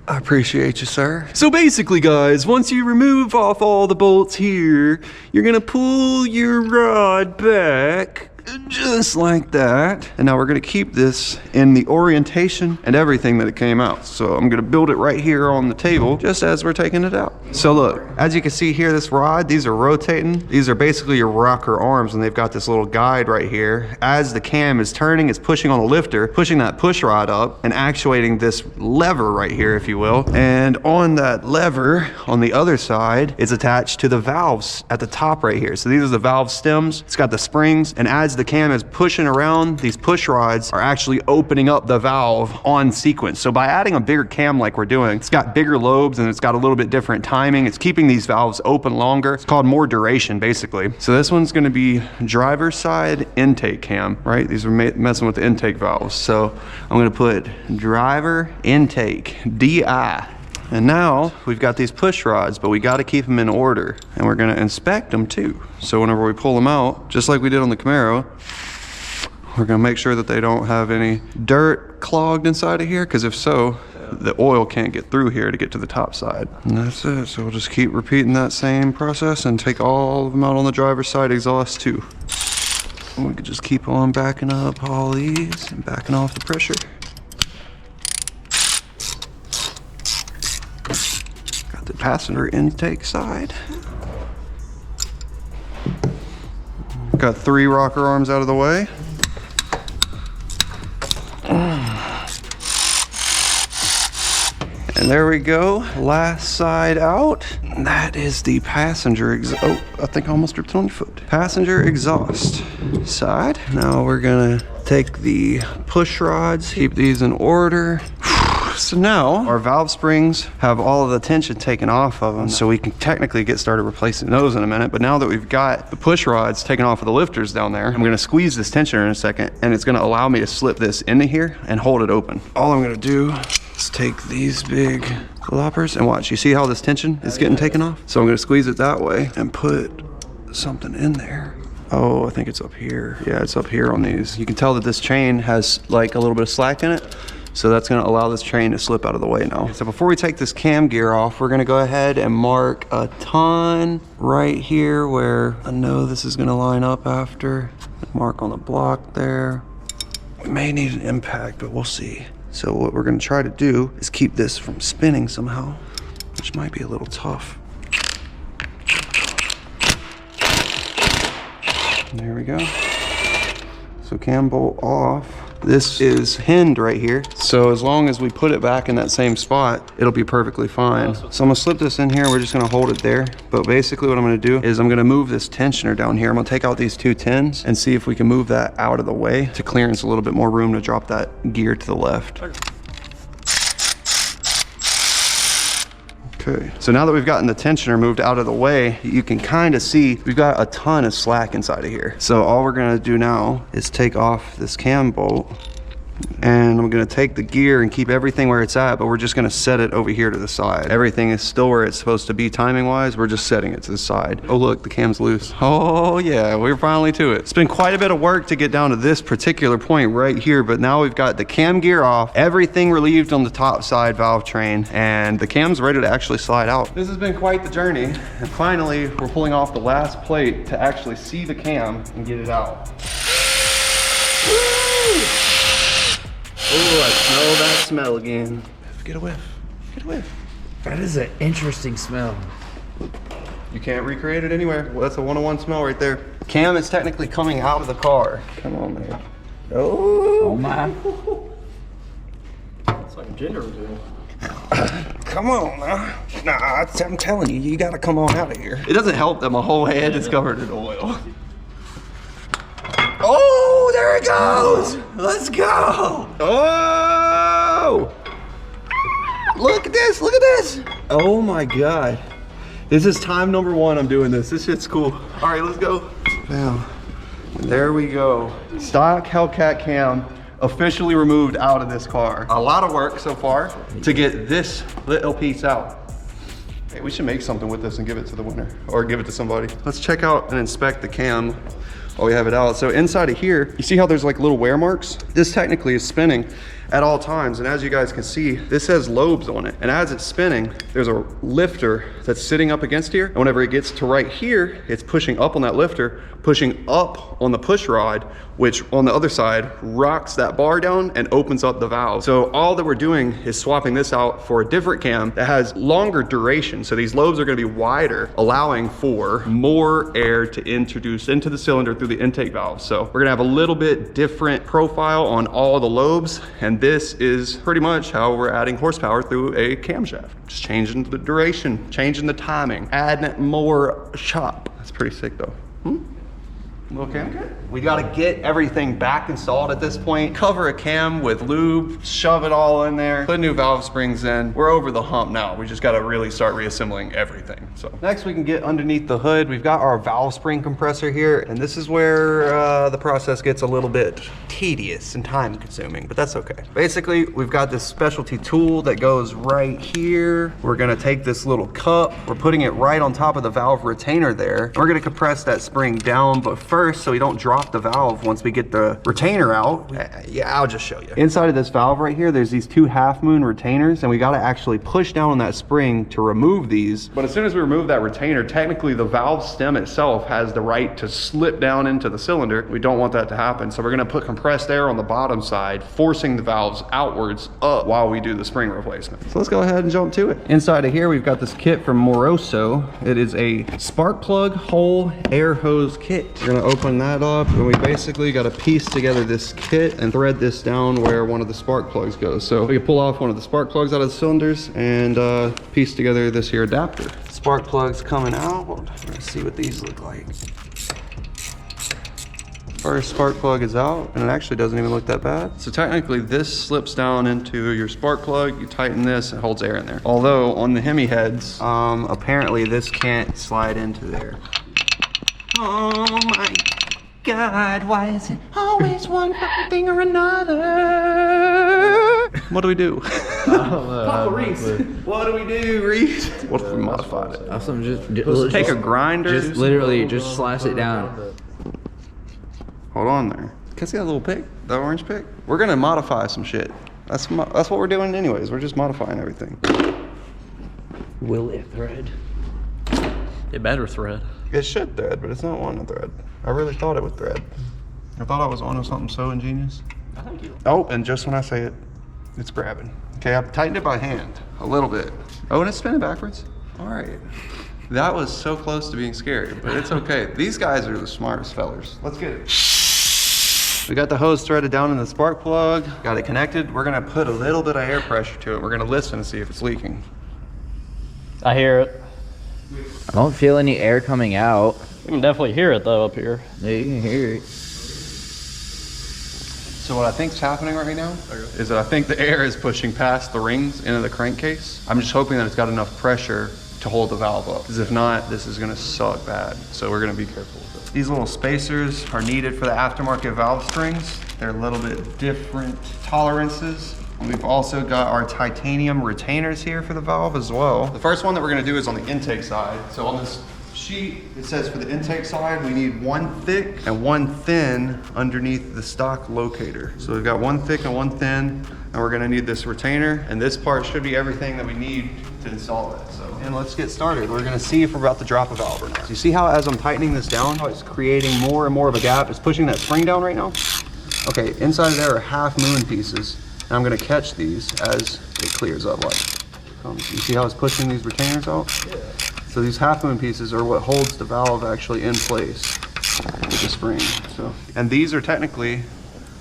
Speaker 1: I appreciate you, sir. So basically, guys, once you remove off all the bolts here, you're gonna pull your rod back just like that. And now we're gonna keep this in the orientation and everything that it came out. So I'm gonna build it right here on the table just as we're taking it out. So look, as you can see here, this rod, these are rotating. These are basically your rocker arms, and they've got this little guide right here. As the cam is turning, it's pushing on the lifter, pushing that push rod up and actuating this lever right here, if you will. And on that lever, on the other side, is attached to the valves at the top right here. So these are the valve stems. It's got the springs, and as the cam is pushing around, these push rods are actually opening up the valve on sequence. So by adding a bigger cam like we're doing, it's got bigger lobes and it's got a little bit different timing. It's keeping these valves open longer. It's called more duration, basically. So this one's gonna be driver's side intake cam, right? These are messing with the intake valves. So I'm gonna put driver intake, DI. And now we've got these push rods, but we got to keep them in order, and we're going to inspect them too. So whenever we pull them out, just like we did on the Camaro, we're going to make sure that they don't have any dirt clogged inside of here, because if so, the oil can't get through here to get to the top side. And that's it. So we'll just keep repeating that same process and take all of them out on the driver's side exhaust too. And we could just keep on backing up all these and backing off the pressure. The passenger intake side. Got 3 rocker arms out of the way. And there we go, last side out. That is the passenger oh, I think I almost ripped it on your foot. Passenger exhaust side. Now we're gonna take the push rods, keep these in order. So now our valve springs have all of the tension taken off of them, so we can technically get started replacing those in a minute. But now that we've got the push rods taken off of the lifters down there, I'm gonna squeeze this tensioner in a second, and it's gonna allow me to slip this into here and hold it open. All I'm gonna do is take these big loppers and watch. You see how this tension is getting taken off? So I'm gonna squeeze it that way and put something in there. Oh, I think it's up here. Yeah, it's up here on these. You can tell that this chain has like a little bit of slack in it. So that's gonna allow this chain to slip out of the way now. So before we take this cam gear off, we're gonna go ahead and mark a ton right here where I know this is gonna line up after. Mark on the block there. We may need an impact, but we'll see. So what we're gonna try to do is keep this from spinning somehow, which might be a little tough. There we go. So cam bolt off. This is hinned right here, so as long as we put it back in that same spot, it'll be perfectly fine. So I'm gonna slip this in here, we're just gonna hold it there. But basically what I'm gonna do is I'm gonna move this tensioner down here. I'm gonna take out these 2 tins and see if we can move that out of the way to clearance a little bit more room to drop that gear to the left. Okay, so now that we've gotten the tensioner moved out of the way, you can kind of see we've got a ton of slack inside of here. So all we're gonna do now is take off this cam bolt, and I'm gonna take the gear and keep everything where it's at, but we're just gonna set it over here to the side. Everything is still where it's supposed to be timing wise. We're just setting it to the side. Oh look, the cam's loose. Oh yeah, we're finally to it. It's been quite a bit of work to get down to this particular point right here, but now we've got the cam gear off, everything relieved on the top side valve train, and the cam's ready to actually slide out. This has been quite the journey, and finally we're pulling off the last plate to actually see the cam and get it out. Oh, I smell that smell again. Get a whiff. Get a whiff.
Speaker 10: That is an interesting smell.
Speaker 1: You can't recreate it anywhere. Well, that's a one-on-one smell right there. Cam is technically coming out of the car. Come on, man. Oh,
Speaker 10: my.
Speaker 4: It's like a ginger ale.
Speaker 1: come on now. Nah, I'm telling you, you gotta come on out of here. It doesn't help that my whole head is covered in oil. Oh, there it goes. Let's go. Oh, look at this, look at this. Oh my God. This is time number 1 I'm doing this. This shit's cool. All right, let's go. Bam. There we go. Stock Hellcat cam officially removed out of this car. A lot of work so far to get this little piece out. Hey, we should make something with this and give it to the winner or give it to somebody. Let's check out and inspect the cam while we have it out. So inside of here, you see how there's like little wear marks? This technically is spinning at all times. And as you guys can see, this has lobes on it. And as it's spinning, there's a lifter that's sitting up against here. And whenever it gets to right here, it's pushing up on that lifter, pushing up on the push rod, which on the other side rocks that bar down and opens up the valve. So all that we're doing is swapping this out for a different cam that has longer duration. So these lobes are gonna be wider, allowing for more air to introduce into the cylinder through the intake valve. So we're gonna have a little bit different profile on all the lobes. And this is pretty much how we're adding horsepower through a camshaft. Just changing the duration, changing the timing, adding more chop. That's pretty sick though. Little cam kit. We got to get everything back installed at this point. Cover a cam with lube, shove it all in there, put new valve springs in. We're over the hump now. We just got to really start reassembling everything. So next we can get underneath the hood. We've got our valve spring compressor here, and this is where the process gets a little bit tedious and time consuming, but that's okay. Basically, we've got this specialty tool that goes right here. We're gonna take this little cup, we're putting it right on top of the valve retainer there. We're gonna compress that spring down, but first, so we don't drop the valve once we get the retainer out. Yeah, I'll just show you. Inside of this valve right here, there's these 2 half-moon retainers, and we gotta actually push down on that spring to remove these. But as soon as we remove that retainer, technically the valve stem itself has the right to slip down into the cylinder. We don't want that to happen, so we're gonna put compressed air on the bottom side, forcing the valves outwards up while we do the spring replacement. So let's go ahead and jump to it. Inside of here, we've got this kit from Moroso. It is a spark plug hole air hose kit. We're gonna open that up, and we basically got to piece together this kit and thread this down where one of the spark plugs goes. So we can pull off one of the spark plugs out of the cylinders and piece together this here adapter. Spark plugs coming out. Let's see what these look like. First spark plug is out, and it actually doesn't even look that bad. So technically this slips down into your spark plug, you tighten this, it holds air in there. Although on the Hemi heads, apparently this can't slide into there. Oh my God, why is it always one thing or another? What do we do?
Speaker 4: I don't know.
Speaker 1: What do we do, Reese? What if we modified it?
Speaker 3: Awesome, just
Speaker 1: Take a grinder.
Speaker 3: Just literally just slice it down.
Speaker 1: Hold on there. Can I see that little pick? That orange pick? We're gonna modify some shit. That's what we're doing anyways. We're just modifying everything.
Speaker 3: Will it thread?
Speaker 10: It better thread.
Speaker 1: It should thread, but it's not wanting to thread. I really thought it would thread. I thought I was onto something so ingenious.
Speaker 10: I think you.
Speaker 1: Oh, and just when I say it, it's grabbing. Okay, I've tightened it by hand a little bit. Oh, and it's spinning backwards. All right. That was so close to being scary, but it's okay. These guys are the smartest fellers. Let's get it. We got the hose threaded down in the spark plug. Got it connected. We're gonna put a little bit of air pressure to it. We're gonna listen and see if it's leaking.
Speaker 10: I hear it.
Speaker 3: I don't feel any air coming out.
Speaker 10: You can definitely hear it though up here.
Speaker 3: Yeah, you can hear it.
Speaker 1: So what I think's happening right now is that I think the air is pushing past the rings into the crankcase. I'm just hoping that it's got enough pressure to hold the valve up, because if not, this is gonna suck bad. So we're gonna be careful with it. These little spacers are needed for the aftermarket valve springs. They're a little bit different tolerances. We've also got our titanium retainers here for the valve as well. The first one that we're gonna do is on the intake side. So on this sheet, it says for the intake side, we need 1 thick and 1 thin underneath the stock locator. So we've got 1 thick and 1 thin, and we're gonna need this retainer, and this part should be everything that we need to install it. So, and let's get started. We're gonna see if we're about to drop a valve or not. So you see how as I'm tightening this down, how it's creating more and more of a gap? It's pushing that spring down right now. Okay, inside of there are half-moon pieces. And I'm gonna catch these as it clears up. Like, you see how it's pushing these retainers out? Yeah. So these half-moon pieces are what holds the valve actually in place with the spring. So, and these are technically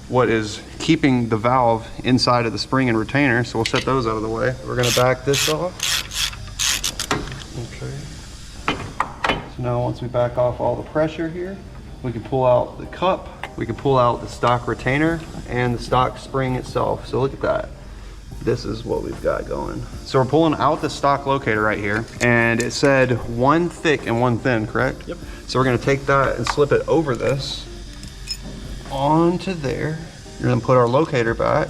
Speaker 1: what is keeping the valve inside of the spring and retainer. So we'll set those out of the way. We're gonna back this off. Okay. So now once we back off all the pressure here, we can pull out the cup. We can pull out the stock retainer and the stock spring itself. So look at that. This is what we've got going. So we're pulling out the stock locator right here, and it said 1 thick and 1 thin, correct?
Speaker 10: Yep.
Speaker 1: So we're gonna take that and slip it over this onto there. We're gonna put our locator back,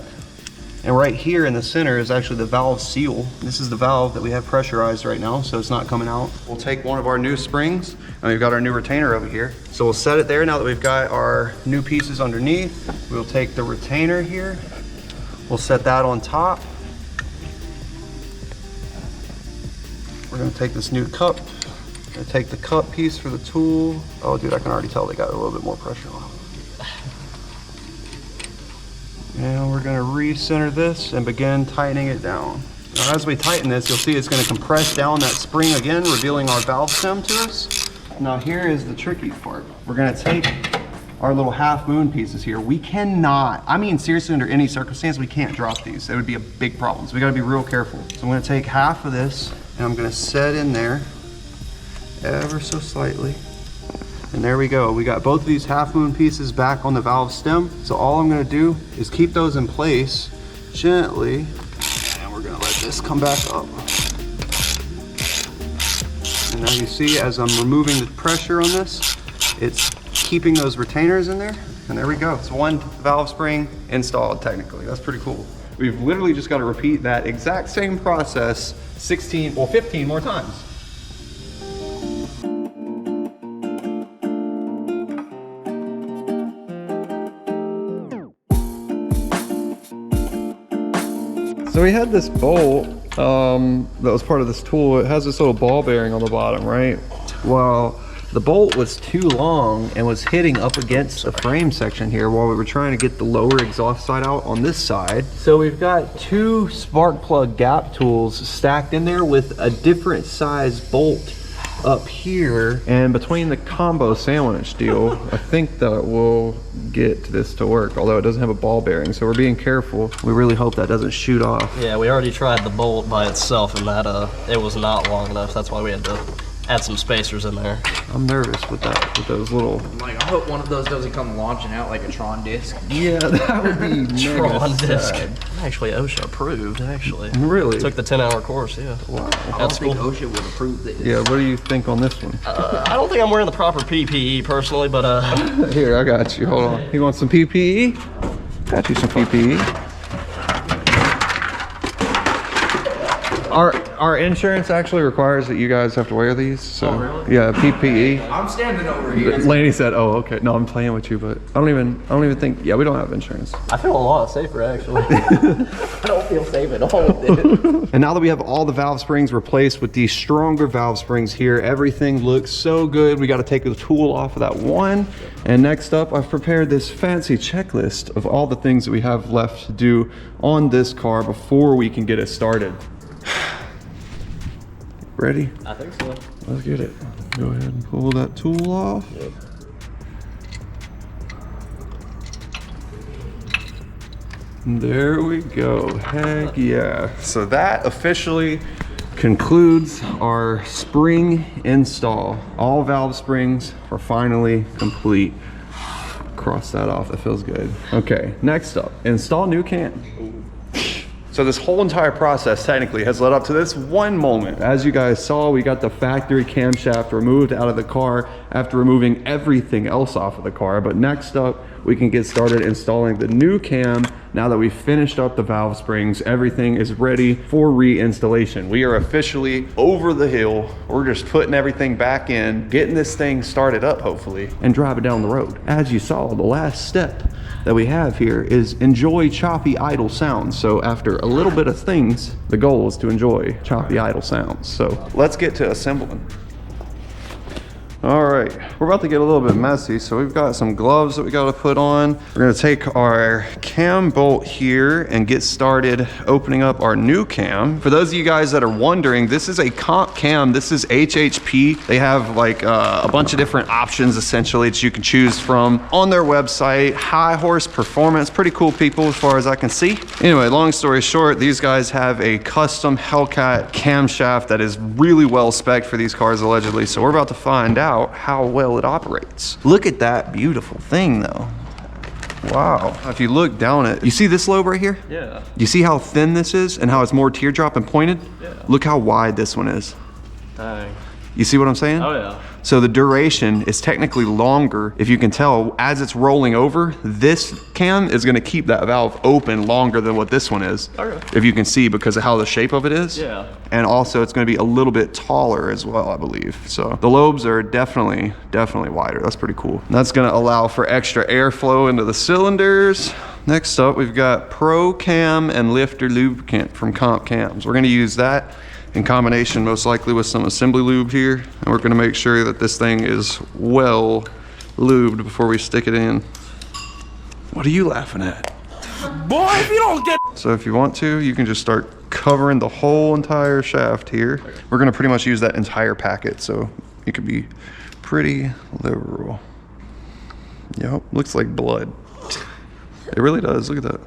Speaker 1: And right here in the center is actually the valve seal. This is the valve that we have pressurized right now, so it's not coming out. We'll take one of our new springs, and we've got our new retainer over here. So we'll set it there now that we've got our new pieces underneath. We'll take the retainer here. We'll set that on top. We're gonna take this new cup. We're gonna take the cup piece for the tool. Oh dude, I can already tell they got a little bit more pressure on them. And we're gonna recenter this and begin tightening it down. Now as we tighten this, you'll see it's gonna compress down that spring again, revealing our valve stem to us. Now here is the tricky part. We're gonna take our little half moon pieces here. We cannot, I mean seriously, under any circumstance, we can't drop these. It would be a big problem. So we gotta be real careful. So I'm gonna take half of this and I'm gonna set in there ever so slightly. And there we go. We got both of these half moon pieces back on the valve stem. So all I'm gonna do is keep those in place gently. And we're gonna let this come back up. And now you see as I'm removing the pressure on this, it's keeping those retainers in there. And there we go. It's one valve spring installed technically. That's pretty cool. We've literally just got to repeat that exact same process 15 more times. So we had this bolt that was part of this tool. It has this little ball bearing on the bottom, right? Well, the bolt was too long and was hitting up against the frame section here while we were trying to get the lower exhaust side out on this side. So we've got two spark plug gap tools stacked in there with a different size bolt up here, and between the combo sandwich deal, I think that we'll get this to work, although it doesn't have a ball bearing, so we're being careful. We really hope that doesn't shoot off.
Speaker 10: Yeah, we already tried the bolt by itself, and that it was not long enough. That's why we had to add some spacers in there.
Speaker 1: I'm nervous with that, with those little...
Speaker 9: Like, I hope one of those doesn't come launching out like a Tron disc.
Speaker 1: Yeah, that would be
Speaker 10: Tron disc.
Speaker 1: sad.
Speaker 10: Actually, OSHA approved, actually.
Speaker 1: Really?
Speaker 10: Took the 10-hour course, yeah.
Speaker 1: Wow.
Speaker 9: I don't think OSHA would approve this.
Speaker 1: Yeah, what do you think on this one?
Speaker 10: I don't think I'm wearing the proper PPE, personally, but...
Speaker 1: Here, I got you. Hold on. You want some PPE? Got you some PPE. Our insurance actually requires that you guys have to wear these. So,
Speaker 9: really?
Speaker 1: Yeah, PPE.
Speaker 9: I'm standing over here.
Speaker 1: Laney said, "Oh, okay." No, I'm playing with you, but I don't even think. Yeah, we don't have insurance.
Speaker 10: I feel a lot safer, actually. I don't feel safe at all with it.
Speaker 1: And now that we have all the valve springs replaced with these stronger valve springs here, everything looks so good. We got to take the tool off of that one. And next up, I've prepared this fancy checklist of all the things that we have left to do on this car before we can get it started. Ready?
Speaker 10: I think so.
Speaker 1: Let's get it. Go ahead and pull that tool off.
Speaker 10: Yep.
Speaker 1: There we go. Heck yeah. So that officially concludes our spring install. All valve springs are finally complete. Cross that off. That feels good. Okay, next up, install new cam. So this whole entire process technically has led up to this one moment. As you guys saw, we got the factory camshaft removed out of the car after removing everything else off of the car. But next up, we can get started installing the new cam. Now that we've finished up the valve springs, everything is ready for reinstallation. We are officially over the hill. We're just putting everything back in, getting this thing started up hopefully, and driving down the road. As you saw, the last step that we have here is enjoy choppy idle sounds. So after a little bit of things, the goal is to enjoy choppy idle sounds. So let's get to assembling. All right, we're about to get a little bit messy. So we've got some gloves that we got to put on. We're going to take our cam bolt here and get started opening up our new cam. For those of you guys that are wondering, this is a comp cam. This is HHP. They have like a bunch of different options essentially that you can choose from on their website. High horse performance, pretty cool people as far as I can see. Anyway, long story short, these guys have a custom Hellcat camshaft that is really well spec'd for these cars allegedly. So we're about to find out how well it operates. Look at that beautiful thing though. Wow. If you look down it, you see this lobe right here?
Speaker 10: Yeah.
Speaker 1: You see how thin this is and how it's more teardrop and pointed?
Speaker 10: Yeah.
Speaker 1: Look how wide this one is.
Speaker 10: Dang.
Speaker 1: You see what I'm saying?
Speaker 10: Oh yeah.
Speaker 1: So the duration is technically longer. If you can tell, as it's rolling over, this cam is gonna keep that valve open longer than what this one is.
Speaker 10: Okay.
Speaker 1: If you can see, because of how the shape of it is.
Speaker 10: Yeah.
Speaker 1: And also it's gonna be a little bit taller as well, I believe. So the lobes are definitely wider. That's pretty cool. And that's gonna allow for extra airflow into the cylinders. Next up, we've got Pro Cam and Lifter lubricant from Comp Cams. We're gonna use that in combination most likely with some assembly lube here. And we're gonna make sure that this thing is well lubed before we stick it in. What are you laughing at?
Speaker 7: Boy, if you don't get...
Speaker 1: So if you want to, you can just start covering the whole entire shaft here. We're gonna pretty much use that entire packet, so it could be pretty liberal. Yep, looks like blood. It really does, look at that.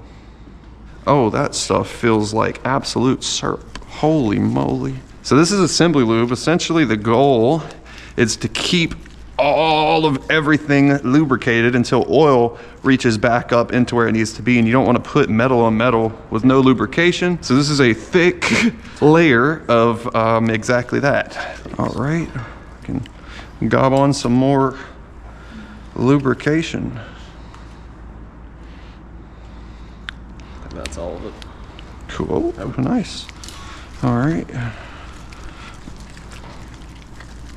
Speaker 1: Oh, that stuff feels like absolute syrup. Holy moly. So this is assembly lube. Essentially the goal is to keep all of everything lubricated until oil reaches back up into where it needs to be, and you don't want to put metal on metal with no lubrication. So this is a thick layer of exactly that. All right, I can gob on some more lubrication.
Speaker 10: That's all of it.
Speaker 1: Cool, nice. All right.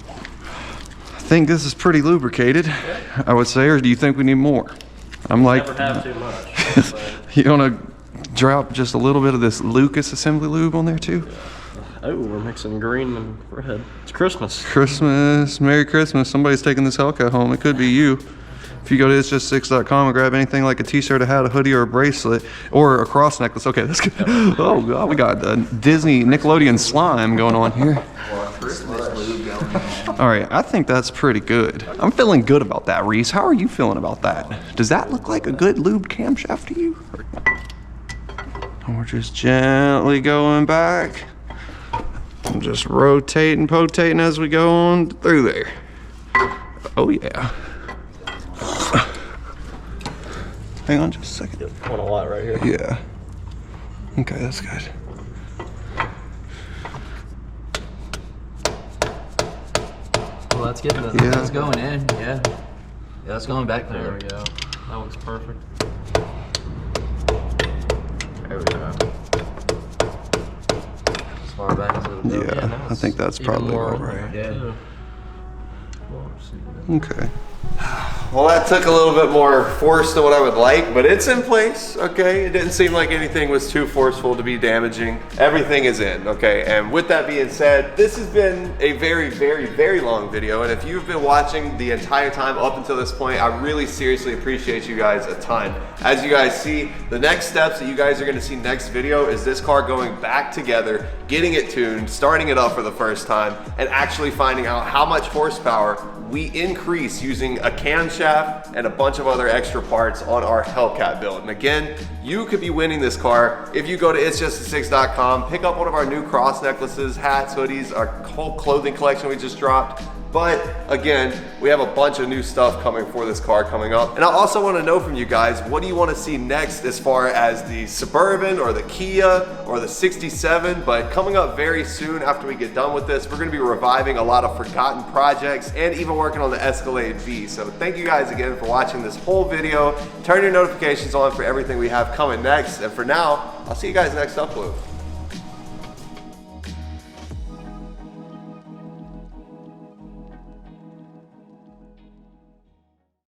Speaker 1: I think this is pretty lubricated, I would say, or do you think we need more? I'm like,
Speaker 10: Never have too much.
Speaker 1: you want to drop just a little bit of this Lucas assembly lube on there too?
Speaker 10: Oh, we're mixing green and red. It's Christmas.
Speaker 1: Christmas, Merry Christmas. Somebody's taking this Hellcat home. It could be you. If you go to itsjust6.com and grab anything like a t-shirt, a hat, a hoodie, or a bracelet, or a cross necklace. Okay, that's good. Oh God, we got Disney Nickelodeon slime going on here. All right, I think that's pretty good. I'm feeling good about that, Reese. How are you feeling about that? Does that look like a good lube camshaft to you? And we're just gently going back. I'm just rotating, potating as we go on through there. Oh yeah. Hang on just a second.
Speaker 10: Want a lot right here.
Speaker 1: Yeah. Okay, that's good.
Speaker 3: Well, that's getting it.
Speaker 1: Yeah.
Speaker 3: That's going in. Yeah. Yeah, that's going back there.
Speaker 10: There we go. That looks perfect.
Speaker 3: There we go. As far back as it'll go.
Speaker 1: Yeah,
Speaker 10: now
Speaker 1: I think that's
Speaker 10: even
Speaker 1: probably
Speaker 10: more
Speaker 1: all right.
Speaker 3: Yeah.
Speaker 1: Okay.
Speaker 2: Well, that took a little bit more force than what I would like, but it's in place, okay? It didn't seem like anything was too forceful to be damaging. Everything is in, okay? And with that being said, this has been a very, very, very long video, and if you've been watching the entire time up until this point, I really seriously appreciate you guys a ton. As you guys see, the next steps that you guys are gonna see next video is this car going back together, getting it tuned, starting it up for the first time, and actually finding out how much horsepower we increase using a camshaft and a bunch of other extra parts on our Hellcat build. And again, you could be winning this car if you go to itsjust6.com, pick up one of our new cross necklaces, hats, hoodies, our whole clothing collection we just dropped. But again, we have a bunch of new stuff coming for this car coming up. And I also want to know from you guys, what do you want to see next as far as the Suburban or the Kia or the 67? But coming up very soon after we get done with this, we're going to be reviving a lot of forgotten projects and even working on the Escalade V. So thank you guys again for watching this whole video. Turn your notifications on for everything we have coming next. And for now, I'll see you guys next upload.